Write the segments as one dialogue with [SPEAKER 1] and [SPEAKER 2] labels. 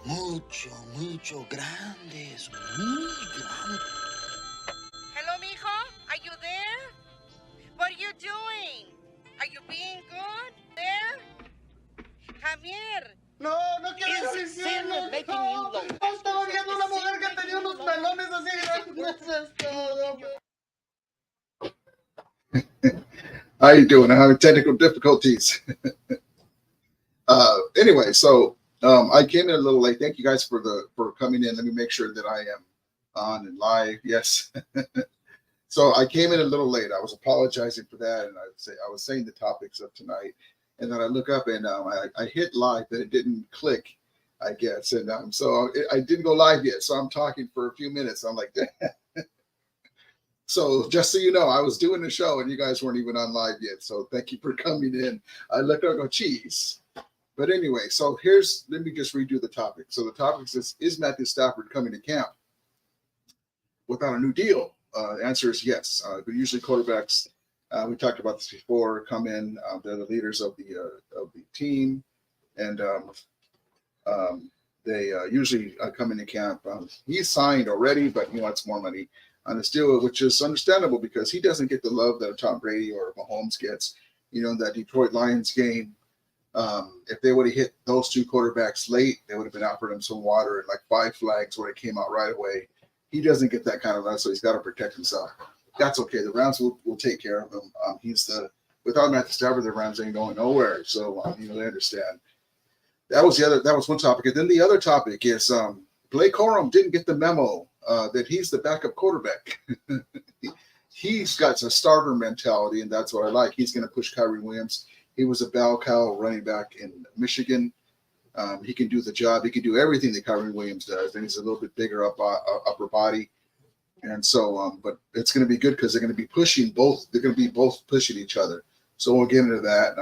[SPEAKER 1] mucho grandes, muy grandes.
[SPEAKER 2] Hello, mijo? Are you there? What are you doing? Are you being good? There? Come here.
[SPEAKER 3] No, no quiero decirlo. No, no, estaba viendo una mujer que tenía unos melones así grandes. Eso es todo.
[SPEAKER 4] How you doing? I'm having technical difficulties. Anyway, so I came in a little late. Thank you guys for coming in. Let me make sure that I am on and live. Yes. So I came in a little late. I was apologizing for that, and I was saying the topics of tonight, and then I look up and I hit live, but it didn't click, I guess, and so I didn't go live yet. So I'm talking for a few minutes. I'm like, so just so you know, I was doing the show, and you guys weren't even on live yet. So thank you for coming in. I look up, and go, geez. But anyway, so let me just redo the topic. So the topic is Matthew Stafford coming to camp without a new deal? The answer is yes. But usually quarterbacks, we talked about this before, come in. They're the leaders of the team, and they usually come into camp. He's signed already, but he wants more money on this deal, which is understandable because he doesn't get the love that a Tom Brady or Mahomes gets. You know, in that Detroit Lions game, if they would have hit those two quarterbacks late, they would have been offered him some water and like 5 flags where it came out right away. He doesn't get that kind of love, so he's got to protect himself. That's okay. The Rams will take care of him. Without Matthew Stafford, the Rams ain't going nowhere. So they understand. That was one topic, and then the other topic is Blake Corum didn't get the memo that he's the backup quarterback. He's got a starter mentality, and that's what I like. He's going to push Kyrie Williams. He was a bell cow running back in Michigan. He can do the job. He can do everything that Kyrie Williams does. And he's a little bit bigger upper body. And so, but it's going to be good because they're going to be pushing both. They're going to be both pushing each other. So we'll get into that.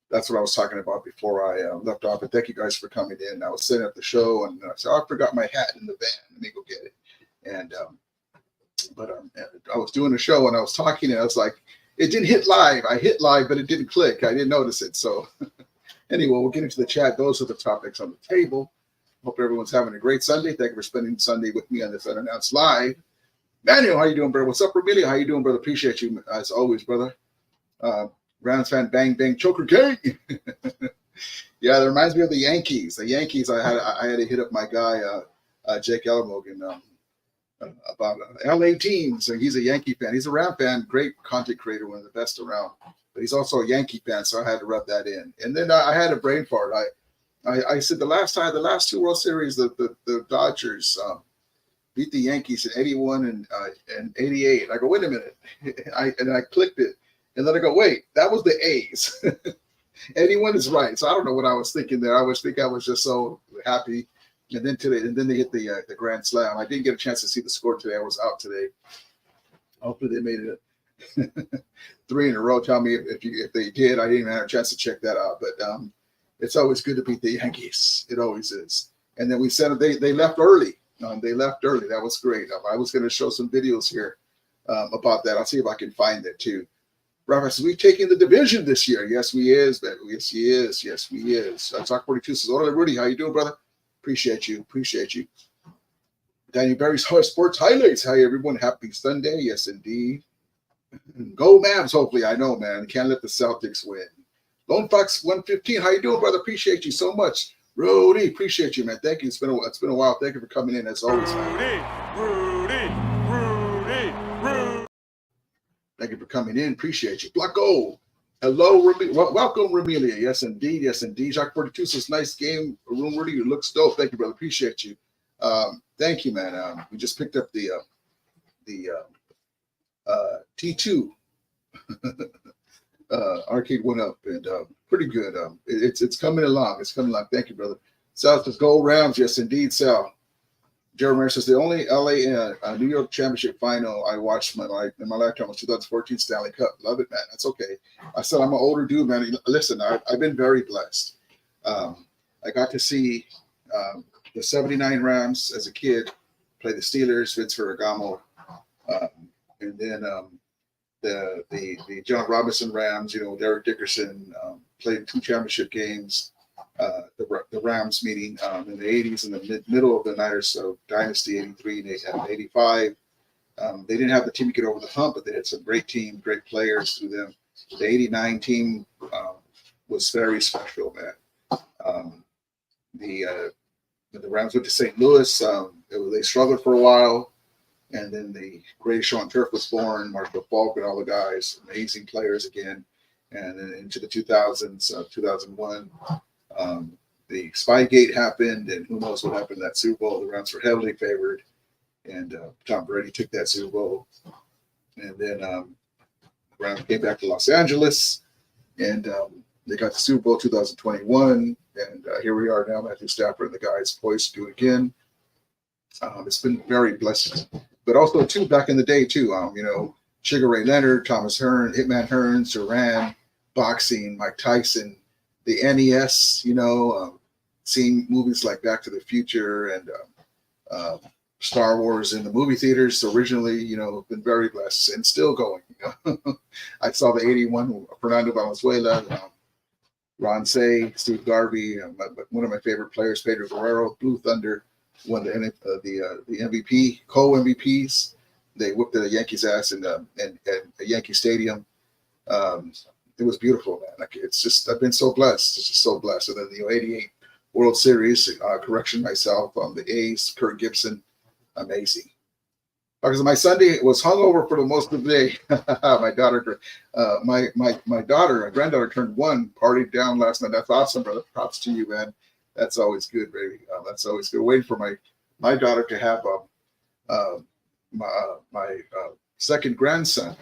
[SPEAKER 4] That's what I was talking about before I left off. And thank you guys for coming in. I was setting up the show and I said, I forgot my hat in the van. Let me go get it. And, but I was doing the show and I was talking and I was like, it didn't hit live. I hit live, but it didn't click. I didn't notice it. So anyway, we'll get into the chat. Those are the topics on the table. Hope everyone's having a great Sunday. Thank you for spending Sunday with me on this Unannounced Live. Manuel, how you doing, brother? What's up, Romelia? How you doing, brother? Appreciate you, as always, brother. Rams fan, bang, bang, choker gang. Yeah, that reminds me of the Yankees. The Yankees, I had to hit up my guy, Jake Ellermogen, about LA teams. He's a Yankee fan. He's a Ram fan, great content creator, one of the best around. But he's also a Yankee fan, so I had to rub that in. And then I had a brain fart. I said the last 2 World Series, the Dodgers beat the Yankees in 81 and 88. I go, wait a minute. I clicked it. And then I go, wait, that was the A's. 81 is right. So I don't know what I was thinking there. I was just so happy. And then they hit the grand slam. I didn't get a chance to see the score today. I was out today. Hopefully they made it 3 in a row. Tell me if they did. I didn't even have a chance to check that out. But it's always good to beat the Yankees. It always is. And then we said they left early. They left early. That was great. I was going to show some videos here about that. I'll see if I can find that too. Rafa says, we've taken the division this year. Yes, we is. Yes, he is. Yes, we is. Talk 42 says, Hola, Rudy. How you doing, brother? Appreciate you. Daniel Barry's Sports Highlights. Hi, everyone. Happy Sunday. Yes, indeed. Go Mavs, hopefully. I know, man. Can't let the Celtics win. Lone Fox 115. How you doing, brother? Appreciate you so much. Rudy, appreciate you, man. Thank you. It's been a while. Thank you for coming in as always, man. Rudy. Thank you for coming in. Appreciate you. Blacko. Hello, welcome, Romelia. Yes, indeed. Jacques 42 says, nice game. Room Rudy, you look dope. Thank you, brother. Appreciate you. Thank you, man. We just picked up the T2 arcade went up and pretty good. It's coming along. Thank you, brother. Sal says, go Rams. Yes, indeed, Sal. Jeremy says, the only LA New York Championship final I watched in my lifetime was 2014 Stanley Cup. Love it, man. That's okay. I said I'm an older dude, man. Listen, I've been very blessed. I got to see the 79 Rams as a kid play the Steelers, Vince Ferragamo, and then the John Robinson Rams, Derek Dickerson, played 2 championship games. the Rams meeting in the 80s, in the middle of the Niners dynasty, 83 and 85. They didn't have the team to get over the hump, but they had some great team, great players through them. The 89 team was very special, man. The Rams went to St. Louis. They struggled for a while, and then the Greatest Show on Turf was born. Marshall Falk and all the guys, amazing players again. And then into the 2000s, 2001, the Spygate happened, and who knows what happened in that Super Bowl. The Rams were heavily favored, and Tom Brady took that Super Bowl. And then Rams came back to Los Angeles, and they got the Super Bowl 2021, and here we are now. Matthew Stafford and the guys poised to do it again. It's been very blessed, but also too back in the day too. Sugar Ray Leonard, Thomas Hearns, Hitman Hearns, Duran, boxing, Mike Tyson, the NES. Seeing movies like Back to the Future and Star Wars in the movie theaters originally. Been very blessed and still going. I saw the '81 Fernando Valenzuela. Ron Say, Steve Garvey, one of my favorite players, Pedro Guerrero, Blue Thunder, won the MVP, co-MVPs. They whipped the Yankees' ass in Yankee Stadium. It was beautiful, man. I've been so blessed. It's just so blessed. And then the '88 World Series, correction myself, the A's, Kirk Gibson, amazing. Because my Sunday was hungover for the most of the day. My daughter, my granddaughter turned 1, partied down last night. That's awesome, brother. Props to you, man. That's always good, baby. That's always good. Waiting for my daughter to have my second grandson.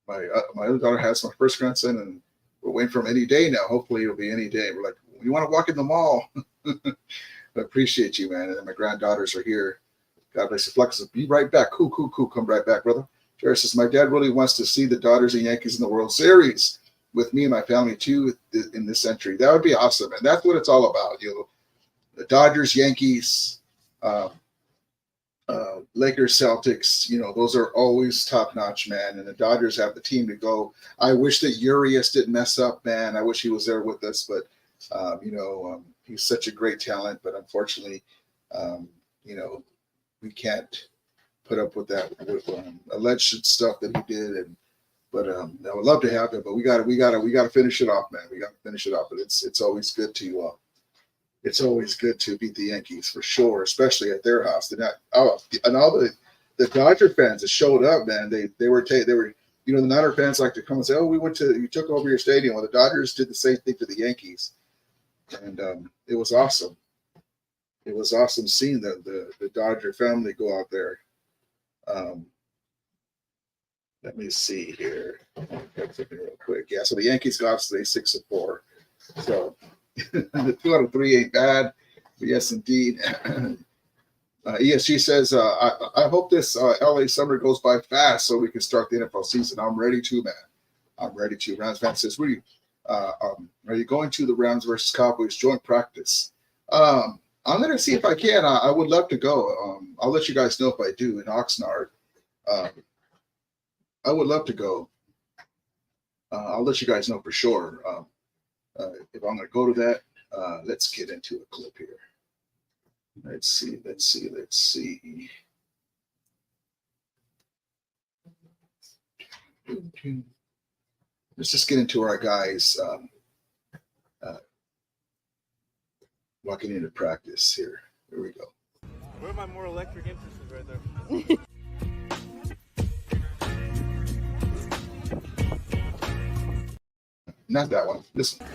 [SPEAKER 4] My other daughter has my first grandson, and we're waiting for him any day now. Hopefully, it'll be any day. We're like, you want to walk in the mall? I appreciate you, man. And then my granddaughters are here. God bless you. Flux says, be right back. Cool. Come right back, brother. Jerry says, my dad really wants to see the Dodgers and Yankees in the World Series with me and my family too in this century. That would be awesome. And that's what it's all about. The Dodgers, Yankees, Lakers, Celtics, those are always top notch, man. And the Dodgers have the team to go. I wish that Urias didn't mess up, man. I wish he was there with us, but he's such a great talent. But unfortunately, we can't put up with that with alleged stuff that he did. But I would love to have him, but we got to finish it off, man. We got to finish it off. But it's always good to beat the Yankees for sure, especially at their house. And all the Dodger fans that showed up, man, they were the Niner fans like to come and say, oh, you took over your stadium. Well, the Dodgers did the same thing to the Yankees, and it was awesome. It was awesome seeing the Dodger family go out there. Let me see here. Real quick. Yeah, so the Yankees got today 6-4. So the 2 out of 3 ain't bad. But yes, indeed. ESG says, I hope this LA summer goes by fast so we can start the NFL season. I'm ready to, man. I'm ready to. Rams fan says, are you going to the Rams versus Cowboys joint practice? I'm going to see if I can. I would love to go. I'll let you guys know if I do in Oxnard. I would love to go. I'll let you guys know for sure. If I'm going to go to that, let's get into a clip here. Let's see. Let's just get into our guys walking into practice here. Here we go.
[SPEAKER 5] Where are my more electric interests right there?
[SPEAKER 4] Not that one. This one.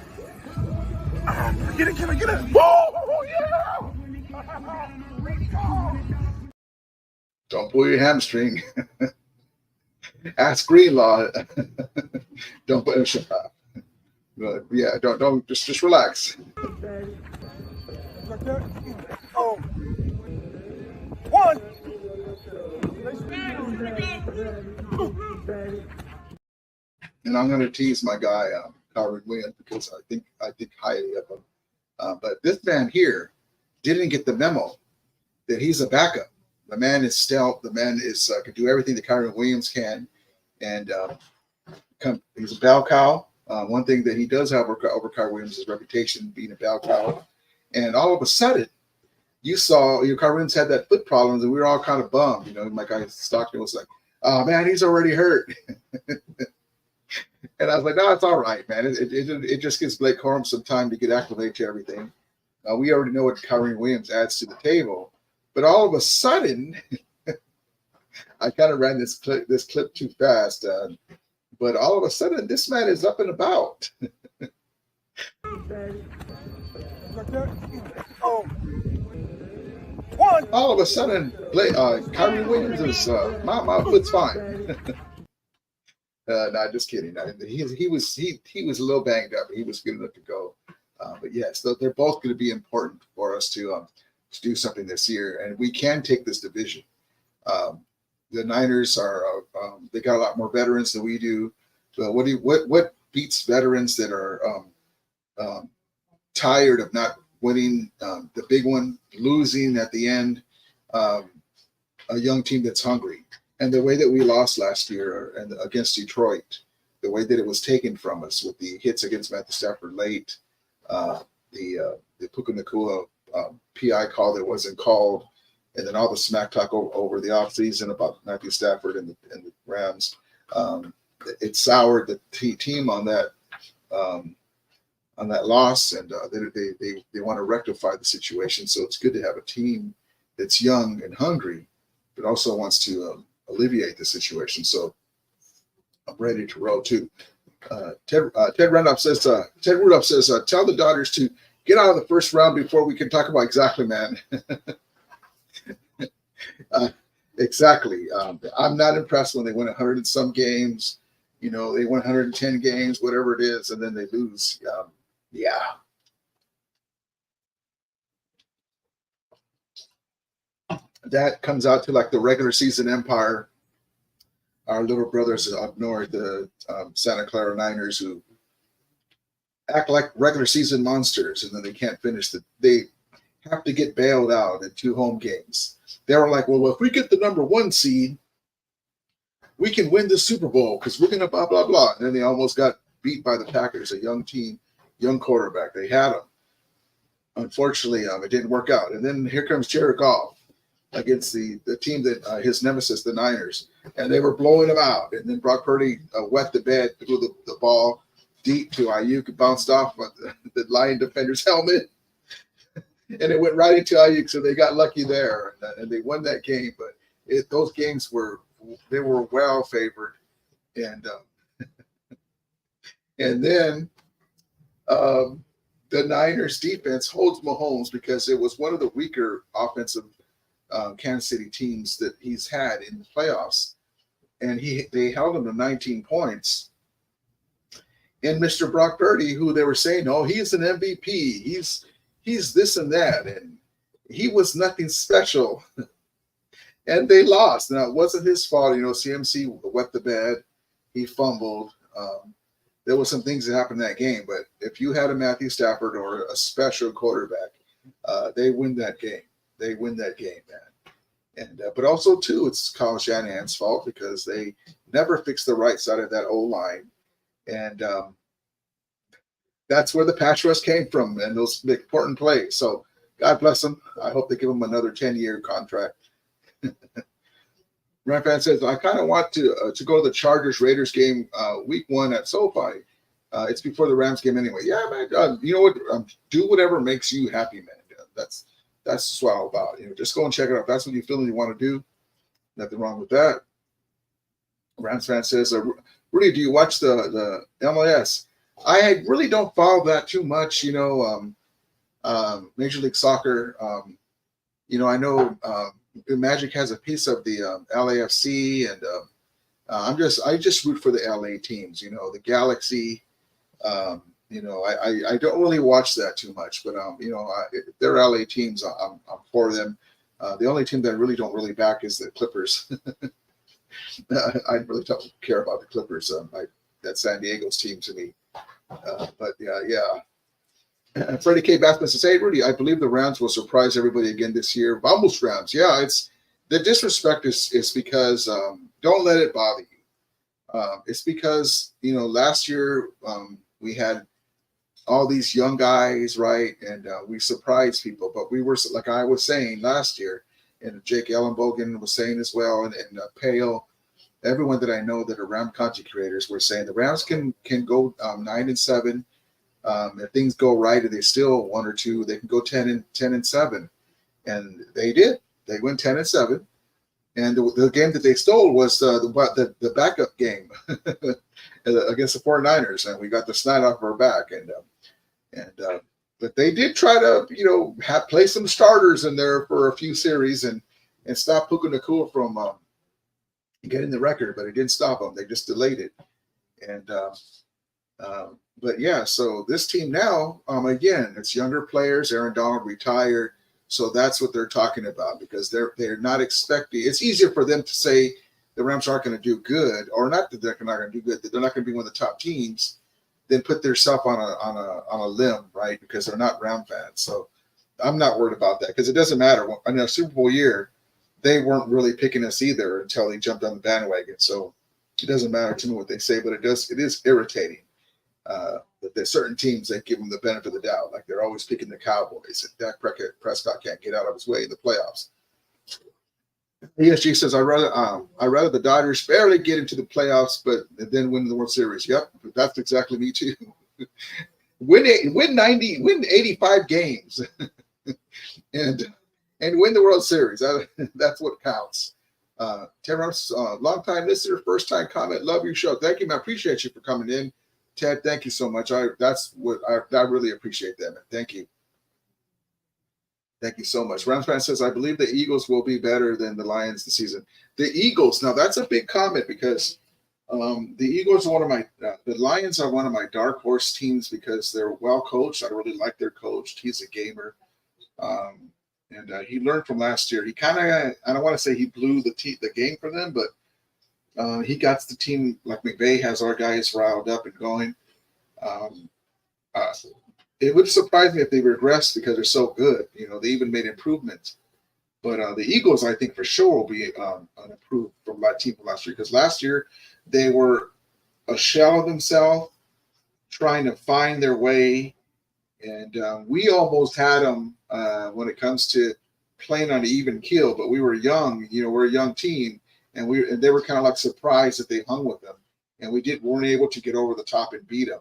[SPEAKER 5] Get it! Oh, yeah!
[SPEAKER 4] Don't pull your hamstring. Ask Greenlaw. Don't put him up. Yeah, don't just relax.
[SPEAKER 5] Oh. 1.
[SPEAKER 4] And I'm going to tease my guy, Kyron Williams, because I think highly of him. But this man here didn't get the memo that he's a backup. The man is stealth. The man can do everything that Kyron Williams can, and he's a bell cow. One thing that he does have over Kyrie Williams is reputation being a bell cow. And all of a sudden, you saw Kyrie Williams had that foot problems, and we were all kind of bummed. My guy Stockton was like, "Oh man, he's already hurt." And I was like, "No, it's all right, man. It just gives Blake Corum some time to get acclimated to everything. We already know what Kyrie Williams adds to the table." But all of a sudden, I kind of ran this clip too fast. But all of a sudden, this man is up and about. All of a sudden, Kyrie Williams is my foot's fine. No, just kidding. He was a little banged up. He was good enough to go. But yes, they're both going to be important for us to do something this year, and we can take this division. The Niners they got a lot more veterans than we do. But what beats veterans that are tired of not winning the big one, losing at the end? A young team that's hungry. And the way that we lost last year and against Detroit, the way that it was taken from us with the hits against Matthew Stafford late, the Puka Nacua PI call that wasn't called, and then all the smack talk over the offseason about Matthew Stafford and the Rams, it soured the team on that loss, and they want to rectify the situation. So it's good to have a team that's young and hungry, but also wants to alleviate the situation. So I'm ready to roll too. Ted Rudolph says, tell the Dodgers to get out of the first round before we can talk about exactly, man. Exactly. I'm not impressed when they win 100 and some games. They win 110 games, whatever it is, and then they lose. Yeah. That comes out to like the regular season empire. Our little brothers up north, the Santa Clara Niners, who act like regular season monsters, and then they can't finish they have to get bailed out in 2 home games. They were like, well, if we get the number 1 seed, we can win the Super Bowl because we're going to blah, blah, blah. And then they almost got beat by the Packers, a young team, young quarterback. They had him. Unfortunately, it didn't work out. And then here comes Jared Goff against the team that his nemesis, the Niners, and they were blowing him out. And then Brock Purdy wet the bed, threw the ball deep to Ayuk, bounced off the Lion defender's helmet, and it went right into Ayuk. So they got lucky there, and they won that game. But those games were well favored, and and then the Niners defense holds Mahomes because it was one of the weaker offensive Kansas City teams that he's had in the playoffs, and they held him to 19 points. And Mr. Brock Purdy, who they were saying, oh, he's an MVP, he's this and that, and he was nothing special. And they lost. Now, it wasn't his fault. CMC wet the bed. He fumbled. There were some things that happened in that game. But if you had a Matthew Stafford or a special quarterback, they win that game. They win that game, man. And but also, too, it's Kyle Shanahan's fault because they never fixed the right side of that O-line. And that's where the patch rush came from and those important plays. So God bless them. I hope they give him another 10-year contract. Ranfan says, I kind of want to go to the Chargers-Raiders game week 1 at SoFi. It's before the Rams game anyway. Yeah, man. You know what? Do whatever makes you happy, man. That's what I'm about. Just go and check it out. If that's what you feel and you want to do, nothing wrong with that. Rams fan says, Rudy, do you watch the MLS? I really don't follow that too much. Major League Soccer. I know Magic has a piece of the LAFC, and I just root for the LA teams. The Galaxy. I don't really watch that too much, but they're LA teams. I'm for them. The only team that I really don't really back is the Clippers. I really don't care about the Clippers. That's San Diego's team to me. But yeah. Freddie K. Bassman says, hey, Rudy, I believe the Rams will surprise everybody again this year. Vamos Rams. Yeah, it's the disrespect is because don't let it bother you. It's because last year we had all these young guys, right? And we surprised people. But we were, like I was saying last year, and Jake Ellenbogen was saying as well, and Pale, everyone that I know that are Ram content creators were saying the Rams can go 9-7. If things go right and they still 1 or 2, they can go 10-7. And they did. They went 10-7. And the game that they stole was the backup game against the 49ers, and we got the snot off our back. But they did try to play some starters in there for a few series and stop Puka Nacua from getting the record, but it didn't stop them. They just delayed it. And but yeah, so this team now, again, it's younger players. Aaron Donald retired. So that's what they're talking about, because they're not expecting. It's easier for them to say the Rams aren't going to do good, or not that they're not going to do good, that they're not going to be one of the top teams, than put themselves on a limb, right? Because they're not Ram fans. So I'm not worried about that, because it doesn't matter. In a Super Bowl year, they weren't really picking us either until they jumped on the bandwagon. So it doesn't matter to me what they say, but it is irritating. That there's certain teams that give them the benefit of the doubt, like they're always picking the Cowboys, and Dak Prescott can't get out of his way in the playoffs. ESG says, I rather the Dodgers barely get into the playoffs, but then win the World Series. Yep, that's exactly me too. win 85 games, and win the World Series. That's what counts. Terrence, long time listener, first time comment. Love your show. Thank you, man. I appreciate you for coming in. Ted, thank you so much. I really appreciate that, man. Thank you. Thank you so much. Rams fan says, I believe the Eagles will be better than the Lions this season. The Eagles, now that's a big comment, because the Eagles are one of my the Lions are one of my dark horse teams because they're well coached. I really like their coach. He's a gamer. And he learned from last year. He kind of, I don't want to say he blew the game for them, but he got the team, like McVay has our guys riled up and going. It would surprise me if they regress because they're so good. They even made improvements. But the Eagles, I think for sure, will be an improved from my team from last year, because last year they were a shell of themselves, trying to find their way. And we almost had them when it comes to playing on an even keel, but we were young. We're a young team. And they were kind of like surprised that they hung with them, and we weren't able to get over the top and beat them,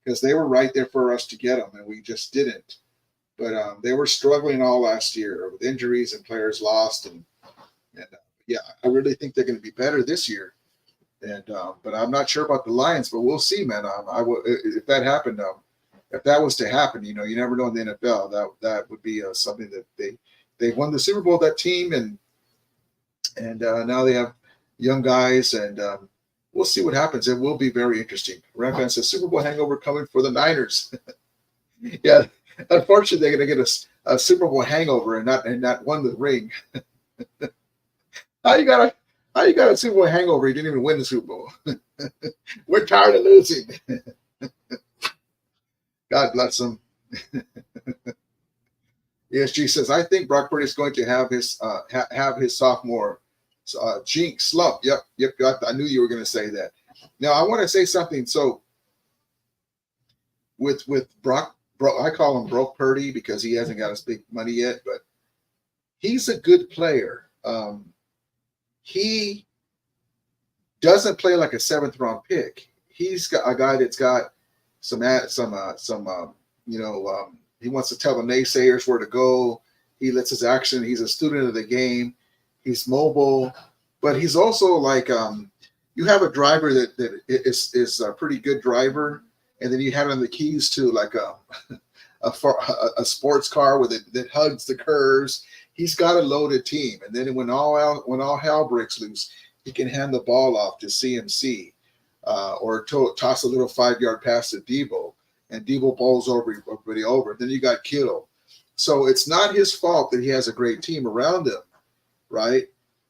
[SPEAKER 4] because they were right there for us to get them, and we just didn't. But they were struggling all last year with injuries and players lost, and yeah, I really think they're going to be better this year. And but I'm not sure about the Lions, but we'll see, man. If that happened, if that was to happen, you never know in the NFL. That would be something that they won the Super Bowl, that team, and now they have young guys, and we'll see what happens. It will be very interesting. Ram says Super Bowl hangover coming for the Niners. Yeah, unfortunately, they're going to get a Super Bowl hangover and not won the ring. How you got a Super Bowl hangover? You didn't even win the Super Bowl. We're tired of losing. God bless them. ESG says, I think Brock Purdy is going to have his sophomore jinx slump. Yep. I knew you were going to say that. Now I want to say something. So with Brock, I call him Broke Purdy because he hasn't got his big money yet, but he's a good player. He doesn't play like a 7th round pick. He's got a guy that's got he wants to tell the naysayers where to go. He lets his action. He's a student of the game. He's mobile, but he's also like you have a driver that is a pretty good driver, and then you have him the keys to like a sports car that hugs the curves. He's got a loaded team, and then when all hell breaks loose, he can hand the ball off to CMC or toss a little 5-yard pass to Debo, and Debo bowls everybody over. Then you got Kittle. So it's not his fault that he has a great team around him, right?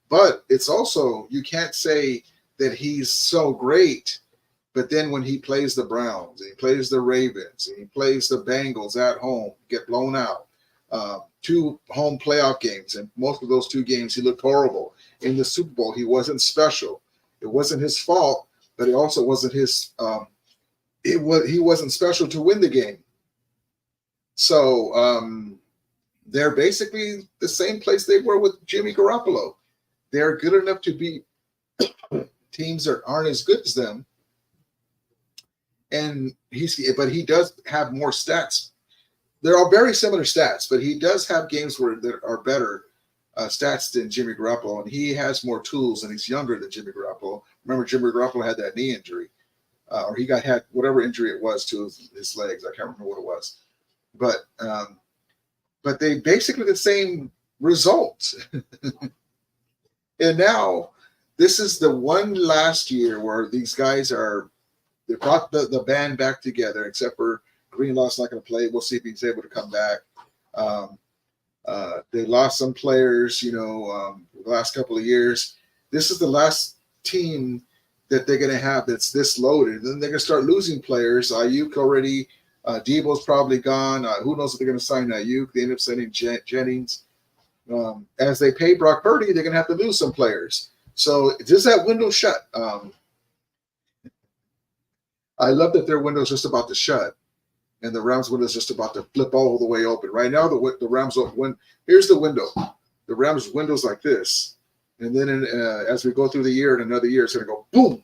[SPEAKER 4] But it's also, you can't say that he's so great, but then when he plays the Browns, and he plays the Ravens, and he plays the Bengals at home, get blown out. 2 home playoff games, and most of those 2 games he looked horrible. In the Super Bowl, he wasn't special. It wasn't his fault, but it also wasn't his. He wasn't special to win the game. So they're basically the same place they were with Jimmy Garoppolo. They're good enough to beat teams that aren't as good as them. And but he does have more stats. They're all very similar stats, but he does have games where there are better stats than Jimmy Garoppolo, and he has more tools, and he's younger than Jimmy Garoppolo. Remember, Jimmy Garoppolo had that knee injury, or he had whatever injury it was to his legs. I can't remember what it was, but they basically the same results. And now this is the one last year where these guys they brought the band back together, except for Greenlaw's not going to play. We'll see if he's able to come back. They lost some players, the last couple of years. This is the last team that they're going to have that's this loaded. And then they're going to start losing players. Ayuk already, Debo's probably gone. Who knows if they're going to sign Ayuk? They end up sending Jennings. As they pay Brock Purdy, they're going to have to lose some players. So just that window shut. I love that their window's just about to shut, and the Rams window is just about to flip all the way open. Right now, the Rams here's the window. The Rams window's like this, and then as we go through the year and another year, it's going to go boom,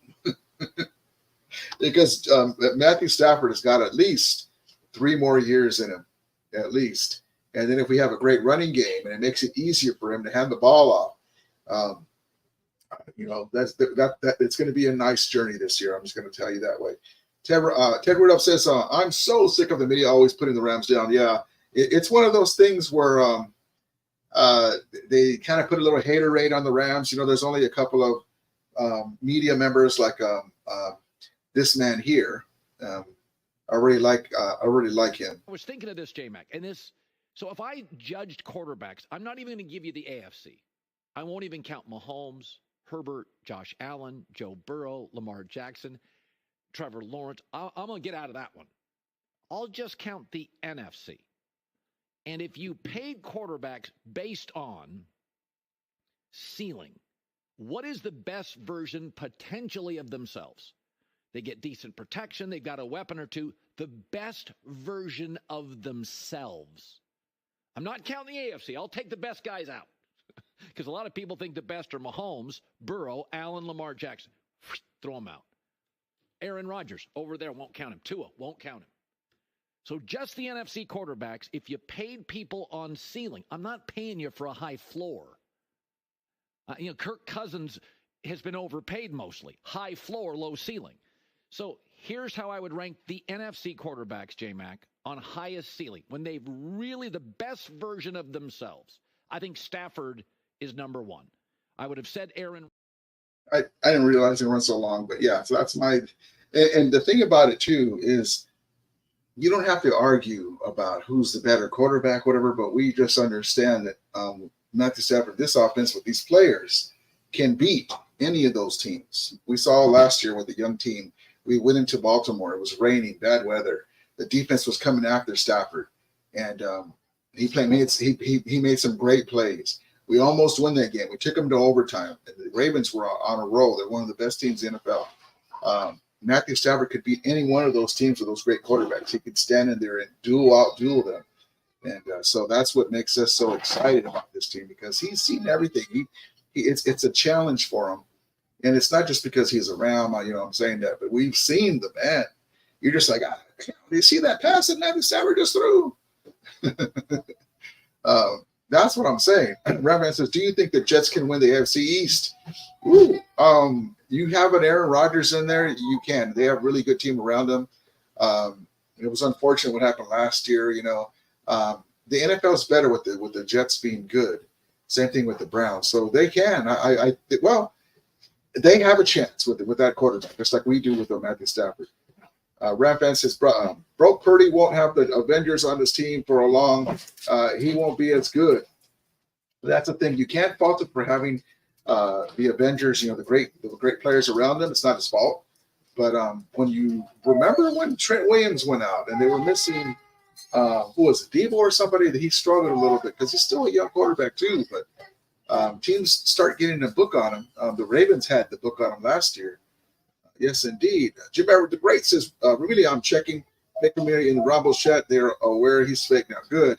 [SPEAKER 4] because Matthew Stafford has got at least 3 more years in him, at least. And then if we have a great running game and it makes it easier for him to hand the ball off, it's going to be a nice journey this year. I'm just going to tell you that way. Ted Rudolph says, I'm so sick of the media always putting the Rams down. Yeah, it's one of those things where they kind of put a little hater rate on the Rams. There's only a couple of media members like this man here. I really like him.
[SPEAKER 6] I was thinking of this, J-Mac, and this. So if I judged quarterbacks, I'm not even going to give you the AFC. I won't even count Mahomes, Herbert, Josh Allen, Joe Burrow, Lamar Jackson, Trevor Lawrence. I'm going to get out of that one. I'll just count the NFC. And if you paid quarterbacks based on ceiling, what is the best version potentially of themselves? They get decent protection. They've got a weapon or two. The best version of themselves. I'm not counting the AFC. I'll take the best guys out. Because a lot of people think the best are Mahomes, Burrow, Allen, Lamar Jackson. Throw them out. Aaron Rodgers, over there, won't count him. Tua, won't count him. So just the NFC quarterbacks, if you paid people on ceiling, I'm not paying you for a high floor. Kirk Cousins has been overpaid mostly. High floor, low ceiling. So here's how I would rank the NFC quarterbacks, J-Mac, on highest ceiling. When they've really the best version of themselves. I think Stafford is number 1. I would have said Aaron.
[SPEAKER 4] I didn't realize it run so long, but yeah, so that's my. And the thing about it too is, you don't have to argue about who's the better quarterback, whatever. But we just understand that Matthew Stafford, this offense with these players, can beat any of those teams. We saw last year with the young team. We went into Baltimore. It was raining, bad weather. The defense was coming after Stafford, and he made some great plays. We almost won that game. We took them to overtime. And the Ravens were on a roll. They're one of the best teams in the NFL. Matthew Stafford could beat any one of those teams with those great quarterbacks. He could stand in there and duel them. And so that's what makes us so excited about this team, because he's seen everything. It's a challenge for him. And it's not just because he's around, I'm saying that, but we've seen the man. You're just like, do you see that pass that Matthew Stafford just threw? That's what I'm saying. Ram says, do you think the Jets can win the AFC East? Ooh, you have an Aaron Rodgers in there. You can. They have a really good team around them. It was unfortunate what happened last year. The NFL is better with the Jets being good. Same thing with the Browns. So they can. They have a chance with that quarterback, just like we do with Matthew Stafford. Ram says, Brock Purdy won't have the Avengers on his team for a long. He won't be as good. That's the thing. You can't fault him for having the Avengers, the great players around them. It's not his fault. But when you remember when Trent Williams went out and they were missing, who was it, Debo or somebody, that he struggled a little bit because he's still a young quarterback too. But teams start getting a book on him. The Ravens had the book on him last year. Yes, indeed. Jim Everett the Great says, really, I'm checking fake community in the Rumble chat. They're aware he's fake now. Good.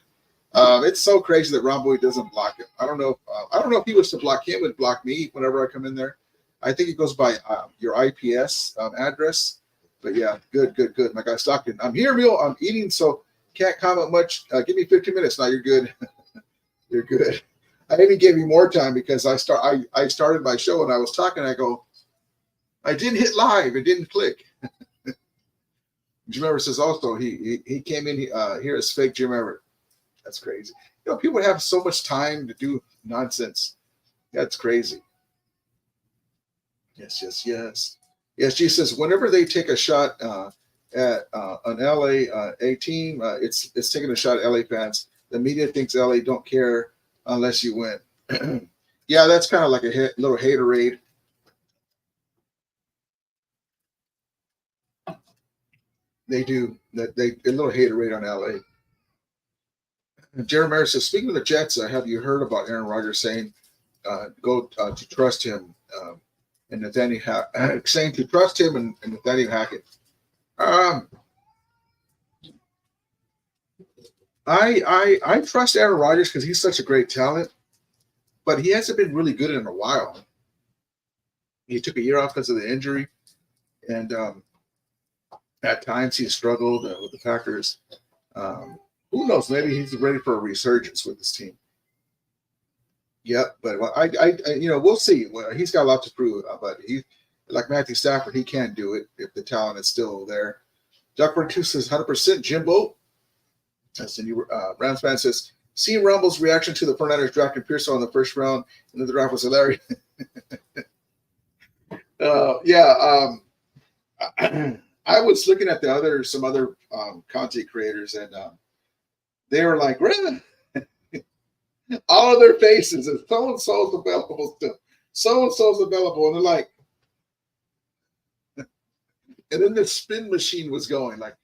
[SPEAKER 4] It's so crazy that Rumble doesn't block him. I don't know. I don't know if he was to block him, it would block me whenever I come in there. I think it goes by your IPS address. But yeah, good. My guy Stockton. I'm here, Mule. I'm eating, so can't comment much. Give me 15 minutes. Now you're good. You're good. I even gave you more time because I started my show and I was talking. I go, I didn't hit live. It didn't click. Jim Everett says also he came in here as fake Jim Everett. That's crazy. You know, people have so much time to do nonsense. That's crazy. Yes. Yes, she says whenever they take a shot at an LA team, it's taking a shot at LA fans. The media thinks LA don't care unless you win. Yeah, that's kind of like a little haterade. They do that. A little haterade on LA. Jeremy says, speaking of the Jets, have you heard about Aaron Rodgers saying go to trust him and Nathaniel saying to trust him and Nathaniel Hackett? I trust Aaron Rodgers because he's such a great talent, but he hasn't been really good in a while. He took a year off because of the injury, and at times he struggled with the Packers. Who knows? Maybe he's ready for a resurgence with this team. Yep, but we'll see. Well, he's got a lot to prove, but he, like Matthew Stafford, he can't do it if the talent is still there. Duckburn 2 says 100% Jimbo. That's the new Rams fan says, seeing Rumble's reaction to the 49ers drafting Pearson in the first round and the draft was hilarious. I was looking at some other content creators, and they were like, really? All of their faces, and so-and-so's available still. So-and-so's available. And they're like, and then the spin machine was going like,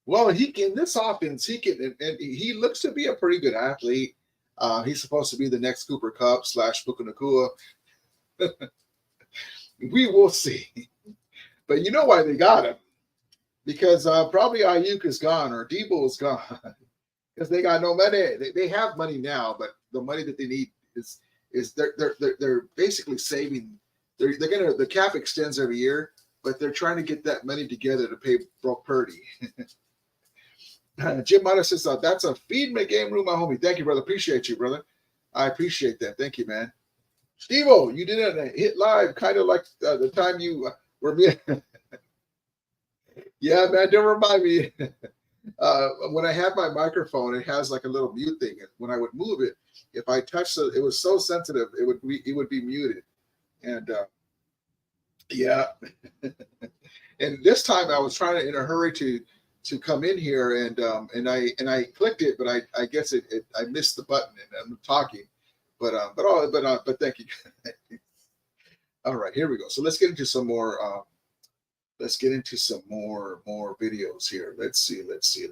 [SPEAKER 4] well, he can, this offense, he can, and he looks to be a pretty good athlete. He's supposed to be the next Cooper Kupp / Puka Nacua. We will see. But you know why they got him? Because probably Ayuk is gone or Debo is gone. Because they got no money. They have money now, but the money that they need is they're basically saving. The cap extends every year, but they're trying to get that money together to pay Brock Purdy. Jim Mata says that's a feed me game room, my homie. Thank you, brother. Appreciate you, brother. I appreciate that. Thank you, man. Steve-O, you didn't hit live, kind of like the time you were me. Yeah, man, don't remind me. When I have my microphone, it has like a little mute thing. And when I would move it, if I touched it, it was so sensitive, it would be muted. And yeah. And this time I was trying to in a hurry to come in here, and I clicked it, but I guess I missed the button, and I'm talking. But thank you. All right, here we go. So let's get into some more. Let's get into some more videos here. Let's see. Let's see.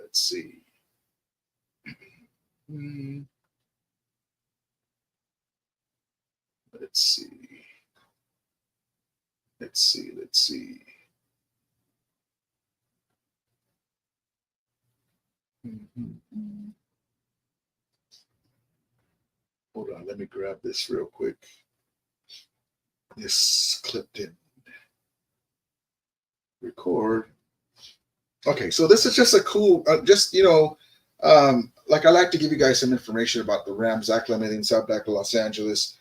[SPEAKER 4] Hold on, let me grab this real quick. This clipped in. Record. Okay, so this is just a cool, like I like to give you guys some information about the Rams acclimating South back to Los Angeles.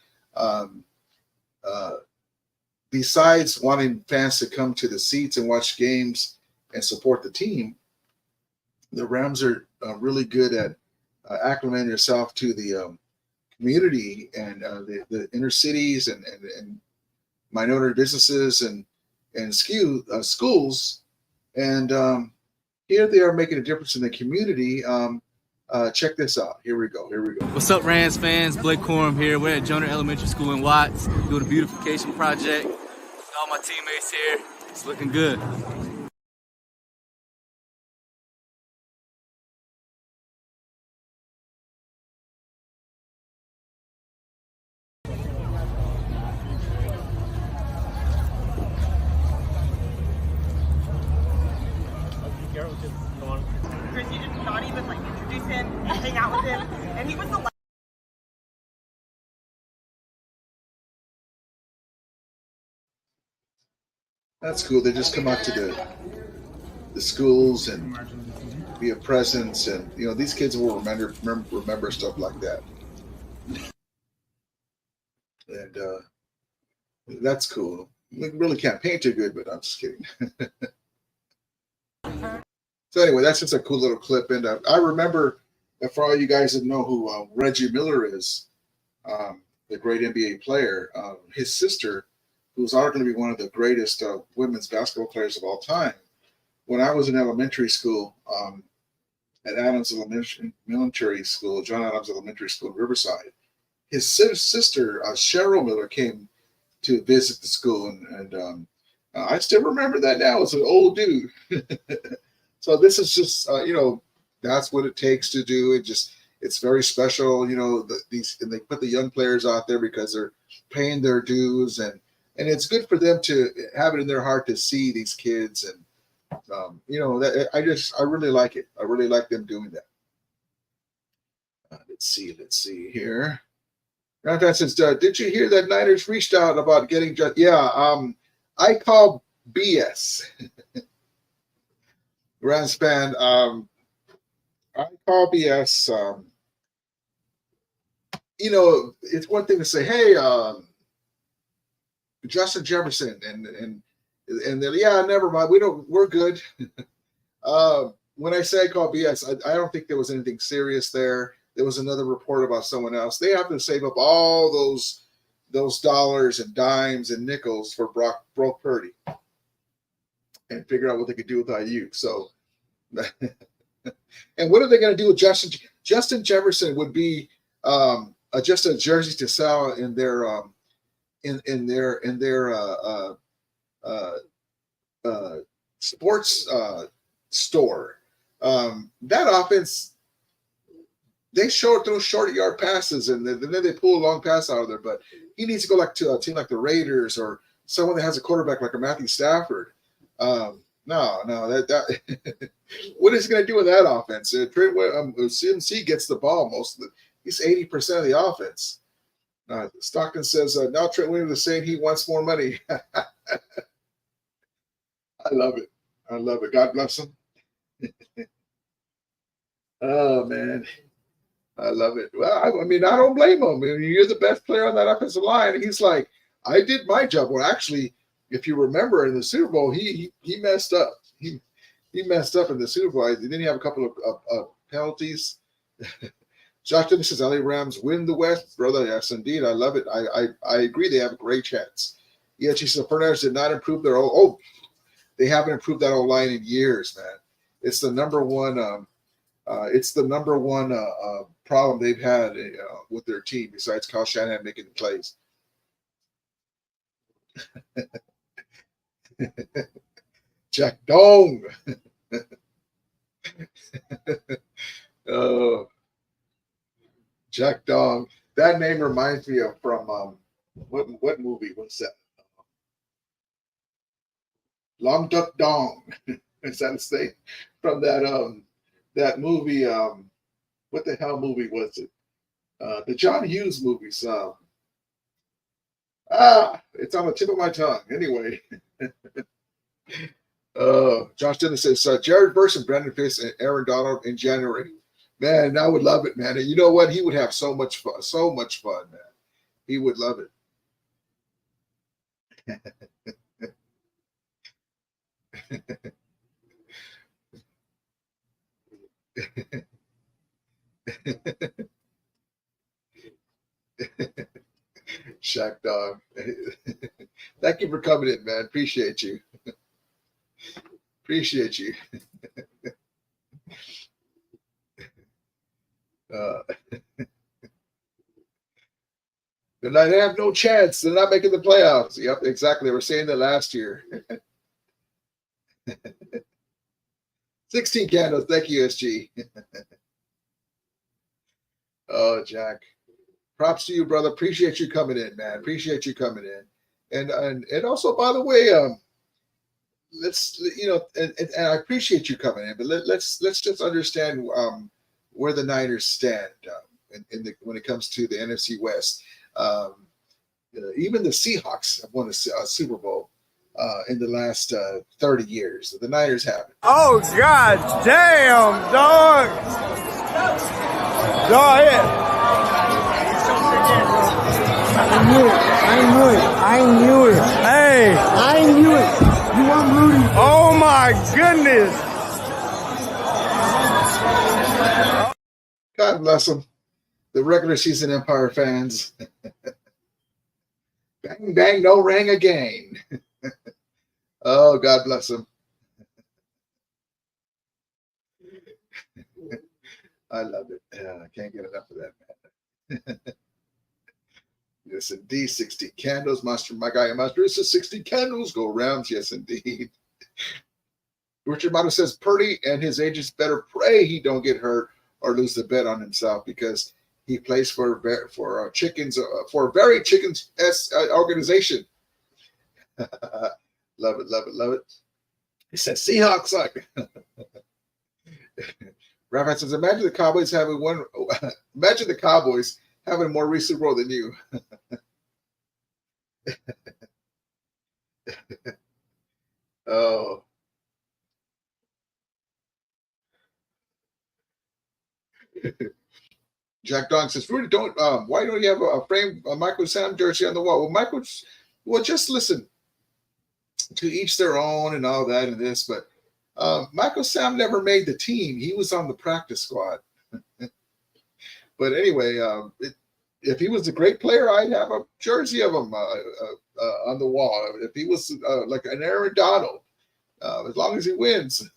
[SPEAKER 4] Besides wanting fans to come to the seats and watch games and support the team, the Rams are really good at acclimating yourself to the community and the inner cities and minority businesses and schools, and here they are making a difference in the community. Check this out. Here we go.
[SPEAKER 7] What's up, Rams fans? Blake Corum here. We're at Jonah Elementary School in Watts doing a beautification project. All my teammates here. It's looking good.
[SPEAKER 2] And he was the last.
[SPEAKER 4] That's cool. They just come out to the schools and be a presence, and these kids will remember stuff like that, and that's cool. We really can't paint too good, but I'm just kidding. So anyway, that's just a cool little clip, and I remember, for all you guys that know who Reggie Miller is, the great NBA player, his sister, who's going to be one of the greatest women's basketball players of all time. When I was in elementary school, at Adams Elementary School, John Adams Elementary School in Riverside, his sister, Cheryl Miller, came to visit the school, and I still remember that now as an old dude. So this is just, that's what it takes to do it. It's very special, and they put the young players out there because they're paying their dues, and it's good for them to have it in their heart to see these kids, and I really like it. I really like them doing that. Let's see here. Grandpa says, did you hear that Niners reached out about getting just? Yeah, I call BS. Granspan, I call BS. It's one thing to say, hey, Justin Jefferson, and then never mind. We're good. When I say I call BS, I don't think there was anything serious there. There was another report about someone else. They have to save up all those dollars and dimes and nickels for Brock Purdy and figure out what they could do with Ayuk. So, and what are they going to do with Justin? Justin Jefferson would be just a jersey to sell in their sports store. That offense, they throw short yard passes, and then they pull a long pass out of there. But he needs to go to a team like the Raiders or someone that has a quarterback like a Matthew Stafford. No, that what is he going to do with that offense? CMC gets the ball he's 80% of the offense. Stockton says, now Trent Williams is saying he wants more money. I love it. I love it. God bless him. Oh, man. I love it. Well, I don't blame him. You're the best player on that offensive line. And he's like, I did my job. Well, actually, if you remember in the Super Bowl, he messed up. He messed up in the Super Bowl. Didn't he have a couple of penalties? Josh Dennis says, LA Rams win the West. Brother, yes, indeed. I love it. I agree. They have a great chance. Yeah, she said, Fernandez did not improve their they haven't improved that O-line in years, man. It's the number one problem they've had with their team besides Kyle Shanahan making the plays. Jack Dong. Oh, Jack Dong. That name reminds me of from what movie was that? Long Duck Dong. Is that his name? From that movie, what the hell movie was it? The John Hughes movies. It's on the tip of my tongue. Anyway. Josh Dennis says, Jared Verse and Brandon Fisk and Aaron Donald in January. Man, I would love it, man. And you know what? He would have so much fun, man. He would love it. Shaq Dog. Thank you for coming in, man. Appreciate you. Appreciate you. They have no chance. They're not making the playoffs. Yep, exactly. We're saying that last year. 16 candles. Thank you, SG. Oh, Jack. Props to you, brother. Appreciate you coming in, man. Appreciate you coming in. And also, by the way, let's and I appreciate you coming in, but let's just understand where the Niners stand. when it comes to the NFC West. Even the Seahawks have won a Super Bowl in the last 30 years. The Niners haven't.
[SPEAKER 5] Oh, God damn, dog. Dog, yeah.
[SPEAKER 3] I knew it.
[SPEAKER 5] Hey.
[SPEAKER 3] I knew it. You weren't rooting.
[SPEAKER 5] Oh, my goodness.
[SPEAKER 4] God bless them. The regular season Empire fans. Bang, bang, no ring again. Oh, God bless them. I love it. I can't get enough of that, man. Yes, indeed. 60 candles, Master. My guy, Master, it says 60 candles go rounds. Yes, indeed. Richard Mato says Purdy and his agents better pray he don't get hurt or lose the bet on himself because he plays for chickens for a very chickens organization. Love it, love it, love it. He says Seahawks suck. Raphael says, imagine the Cowboys having one. Imagine the Cowboys having a more recent role than you. Oh. Jack Dong says, Rudy, why don't you have a framed Michael Sam jersey on the wall? Well, just listen. To each their own and all that and this, but Michael Sam never made the team. He was on the practice squad. But anyway, if he was a great player, I'd have a jersey of him on the wall. If he was like an Aaron Donald, as long as he wins.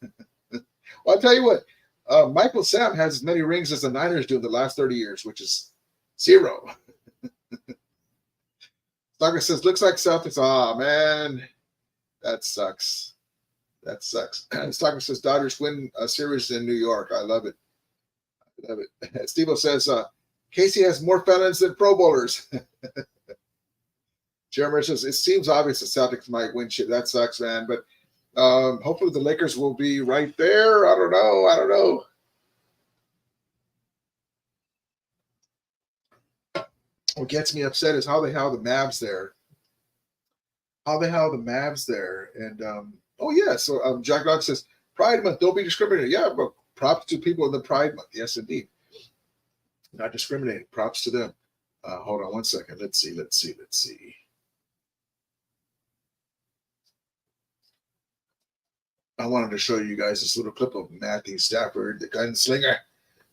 [SPEAKER 4] Well, I'll tell you what, Michael Sam has as many rings as the Niners do in the last 30 years, which is 0. Stalker says, looks like Celtics. Oh, man, that sucks. That sucks. Stalker says, Dodgers win a series in New York. I love it. I love it. Steve-O says, Casey has more felons than Pro Bowlers. Jeremy says, it seems obvious the Celtics might win shit. That sucks, man. But hopefully the Lakers will be right there. I don't know. What gets me upset is how the hell the Mavs there. And so Jack Dog says, Pride Month, don't be discriminated. Yeah, but props to people in the Pride Month. Yes, indeed. Not discriminating. Props to them. Hold on one second. Let's see. I wanted to show you guys this little clip of Matthew Stafford, the gunslinger,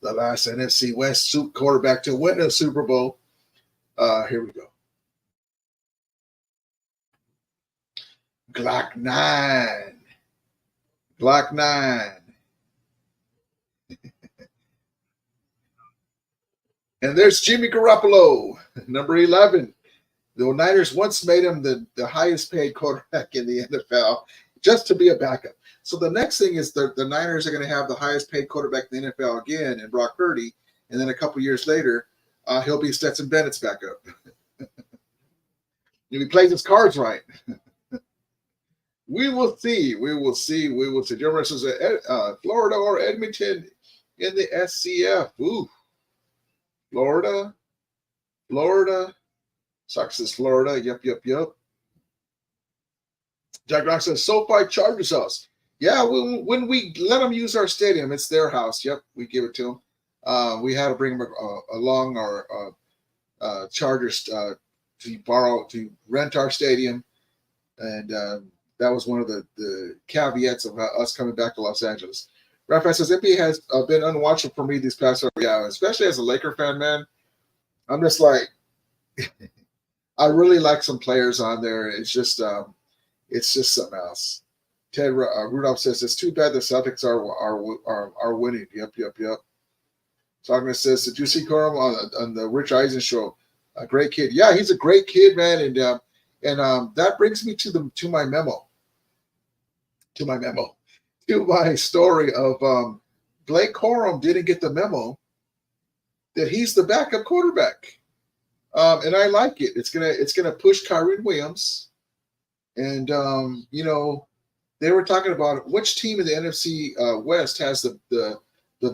[SPEAKER 4] the last NFC West quarterback to win a Super Bowl. Here we go. Glock 9. And there's Jimmy Garoppolo, number 11. The Niners once made him the highest paid quarterback in the NFL just to be a backup. So the next thing is the Niners are going to have the highest paid quarterback in the NFL again, and Brock Purdy. And then a couple years later, he'll be Stetson Bennett's backup. If he plays his cards right. We will see. Jeremy says Florida or Edmonton in the SCF. Ooh. Florida. Sox says Florida. Yep. Jack Rock says SoFi Chargers house. Yeah, when we let them use our stadium, it's their house. Yep, we give it to them. We had to bring them along our Chargers to rent our stadium, and that was one of the caveats of us coming back to Los Angeles. Raphael says NBA has been unwatchable for me these past several years, especially as a Laker fan, man. I'm just like, I really like some players on there. It's just something else. Ted Rudolph says it's too bad the Celtics are winning. Yep. Sagna says, did you see Corum on the Rich Eisen show? A great kid. Yeah, he's a great kid, man. And that brings me to my memo. To my story of Blake Corum didn't get the memo that he's the backup quarterback. And I like it. It's gonna push Kyrie Williams. And they were talking about which team in the NFC West has the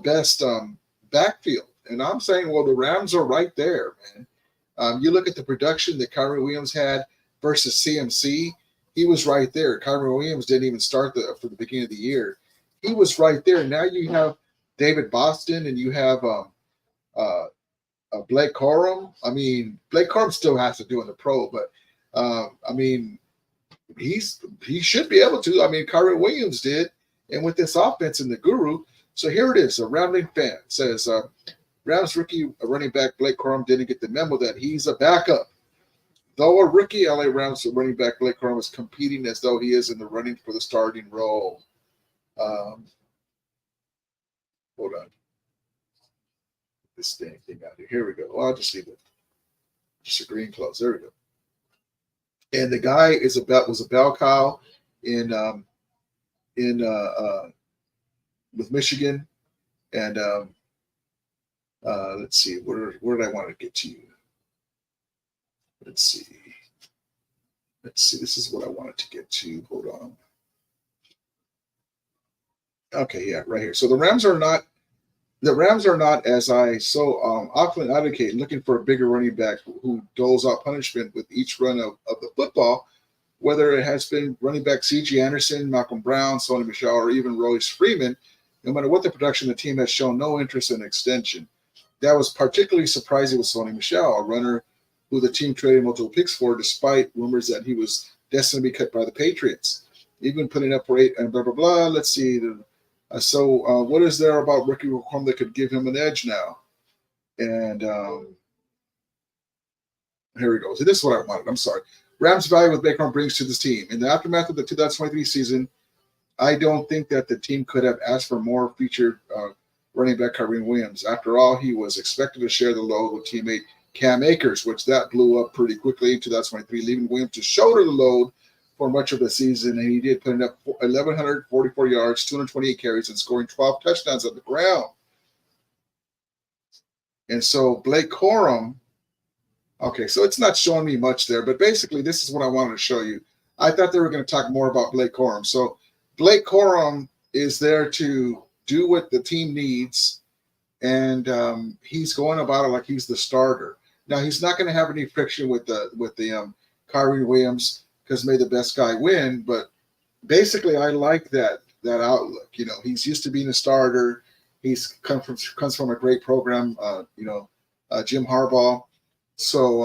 [SPEAKER 4] best backfield. And I'm saying, well, the Rams are right there, man. You look at the production that Kyrie Williams had versus CMC. He was right there. Kyrie Williams didn't even start for the beginning of the year. He was right there. Now you have David Boston and you have Blake Corum. I mean, Blake Corum still has to do in the pro, but I mean, he should be able to. I mean, Kyrie Williams did, and with this offense and the guru. So here it is. A Rambling fan says Rams rookie running back Blake Corum didn't get the memo that he's a backup. Though a rookie, LA Rams running back Blake Corum is competing as though he is in the running for the starting role. Hold on. This thing out here. Here we go. Well, I'll just leave it. Just a green close. There we go. And the guy was a bell cow in with Michigan. And let's see, where did I want to get to you? Let's see. This is what I wanted to get to. Hold on. Okay, yeah, right here. So the Rams are not, as I so often advocate, looking for a bigger running back who doles out punishment with each run of the football, whether it has been running back C.J. Anderson, Malcolm Brown, Sony Michel, or even Royce Freeman. No matter what the production, the team has shown no interest in extension. That was particularly surprising with Sony Michel, a runner who the team traded multiple picks for, despite rumors that he was destined to be cut by the Patriots. Even putting up for 8 and blah, blah, blah. Let's see. What is there about Ricky Corum that could give him an edge now? And here we go. So this is what I wanted. I'm sorry. Rams' value with Blake Corum brings to this team. In the aftermath of the 2023 season, I don't think that the team could have asked for more featured running back Kyrie Williams. After all, he was expected to share the load with teammate Cam Akers, which that blew up pretty quickly in 2023, leaving Williams to shoulder the load for much of the season, and he did, putting up 1,144 yards, 228 carries, and scoring 12 touchdowns on the ground. And so Blake Corum, okay, so it's not showing me much there, but basically this is what I wanted to show you. I thought they were going to talk more about Blake Corum. So Blake Corum is there to do what the team needs, and he's going about it like he's the starter. Now, he's not going to have any friction with the Kyrie Williams, because may the best guy win. But basically, I like that outlook. You know, he's used to being a starter. He's comes from a great program. Jim Harbaugh. So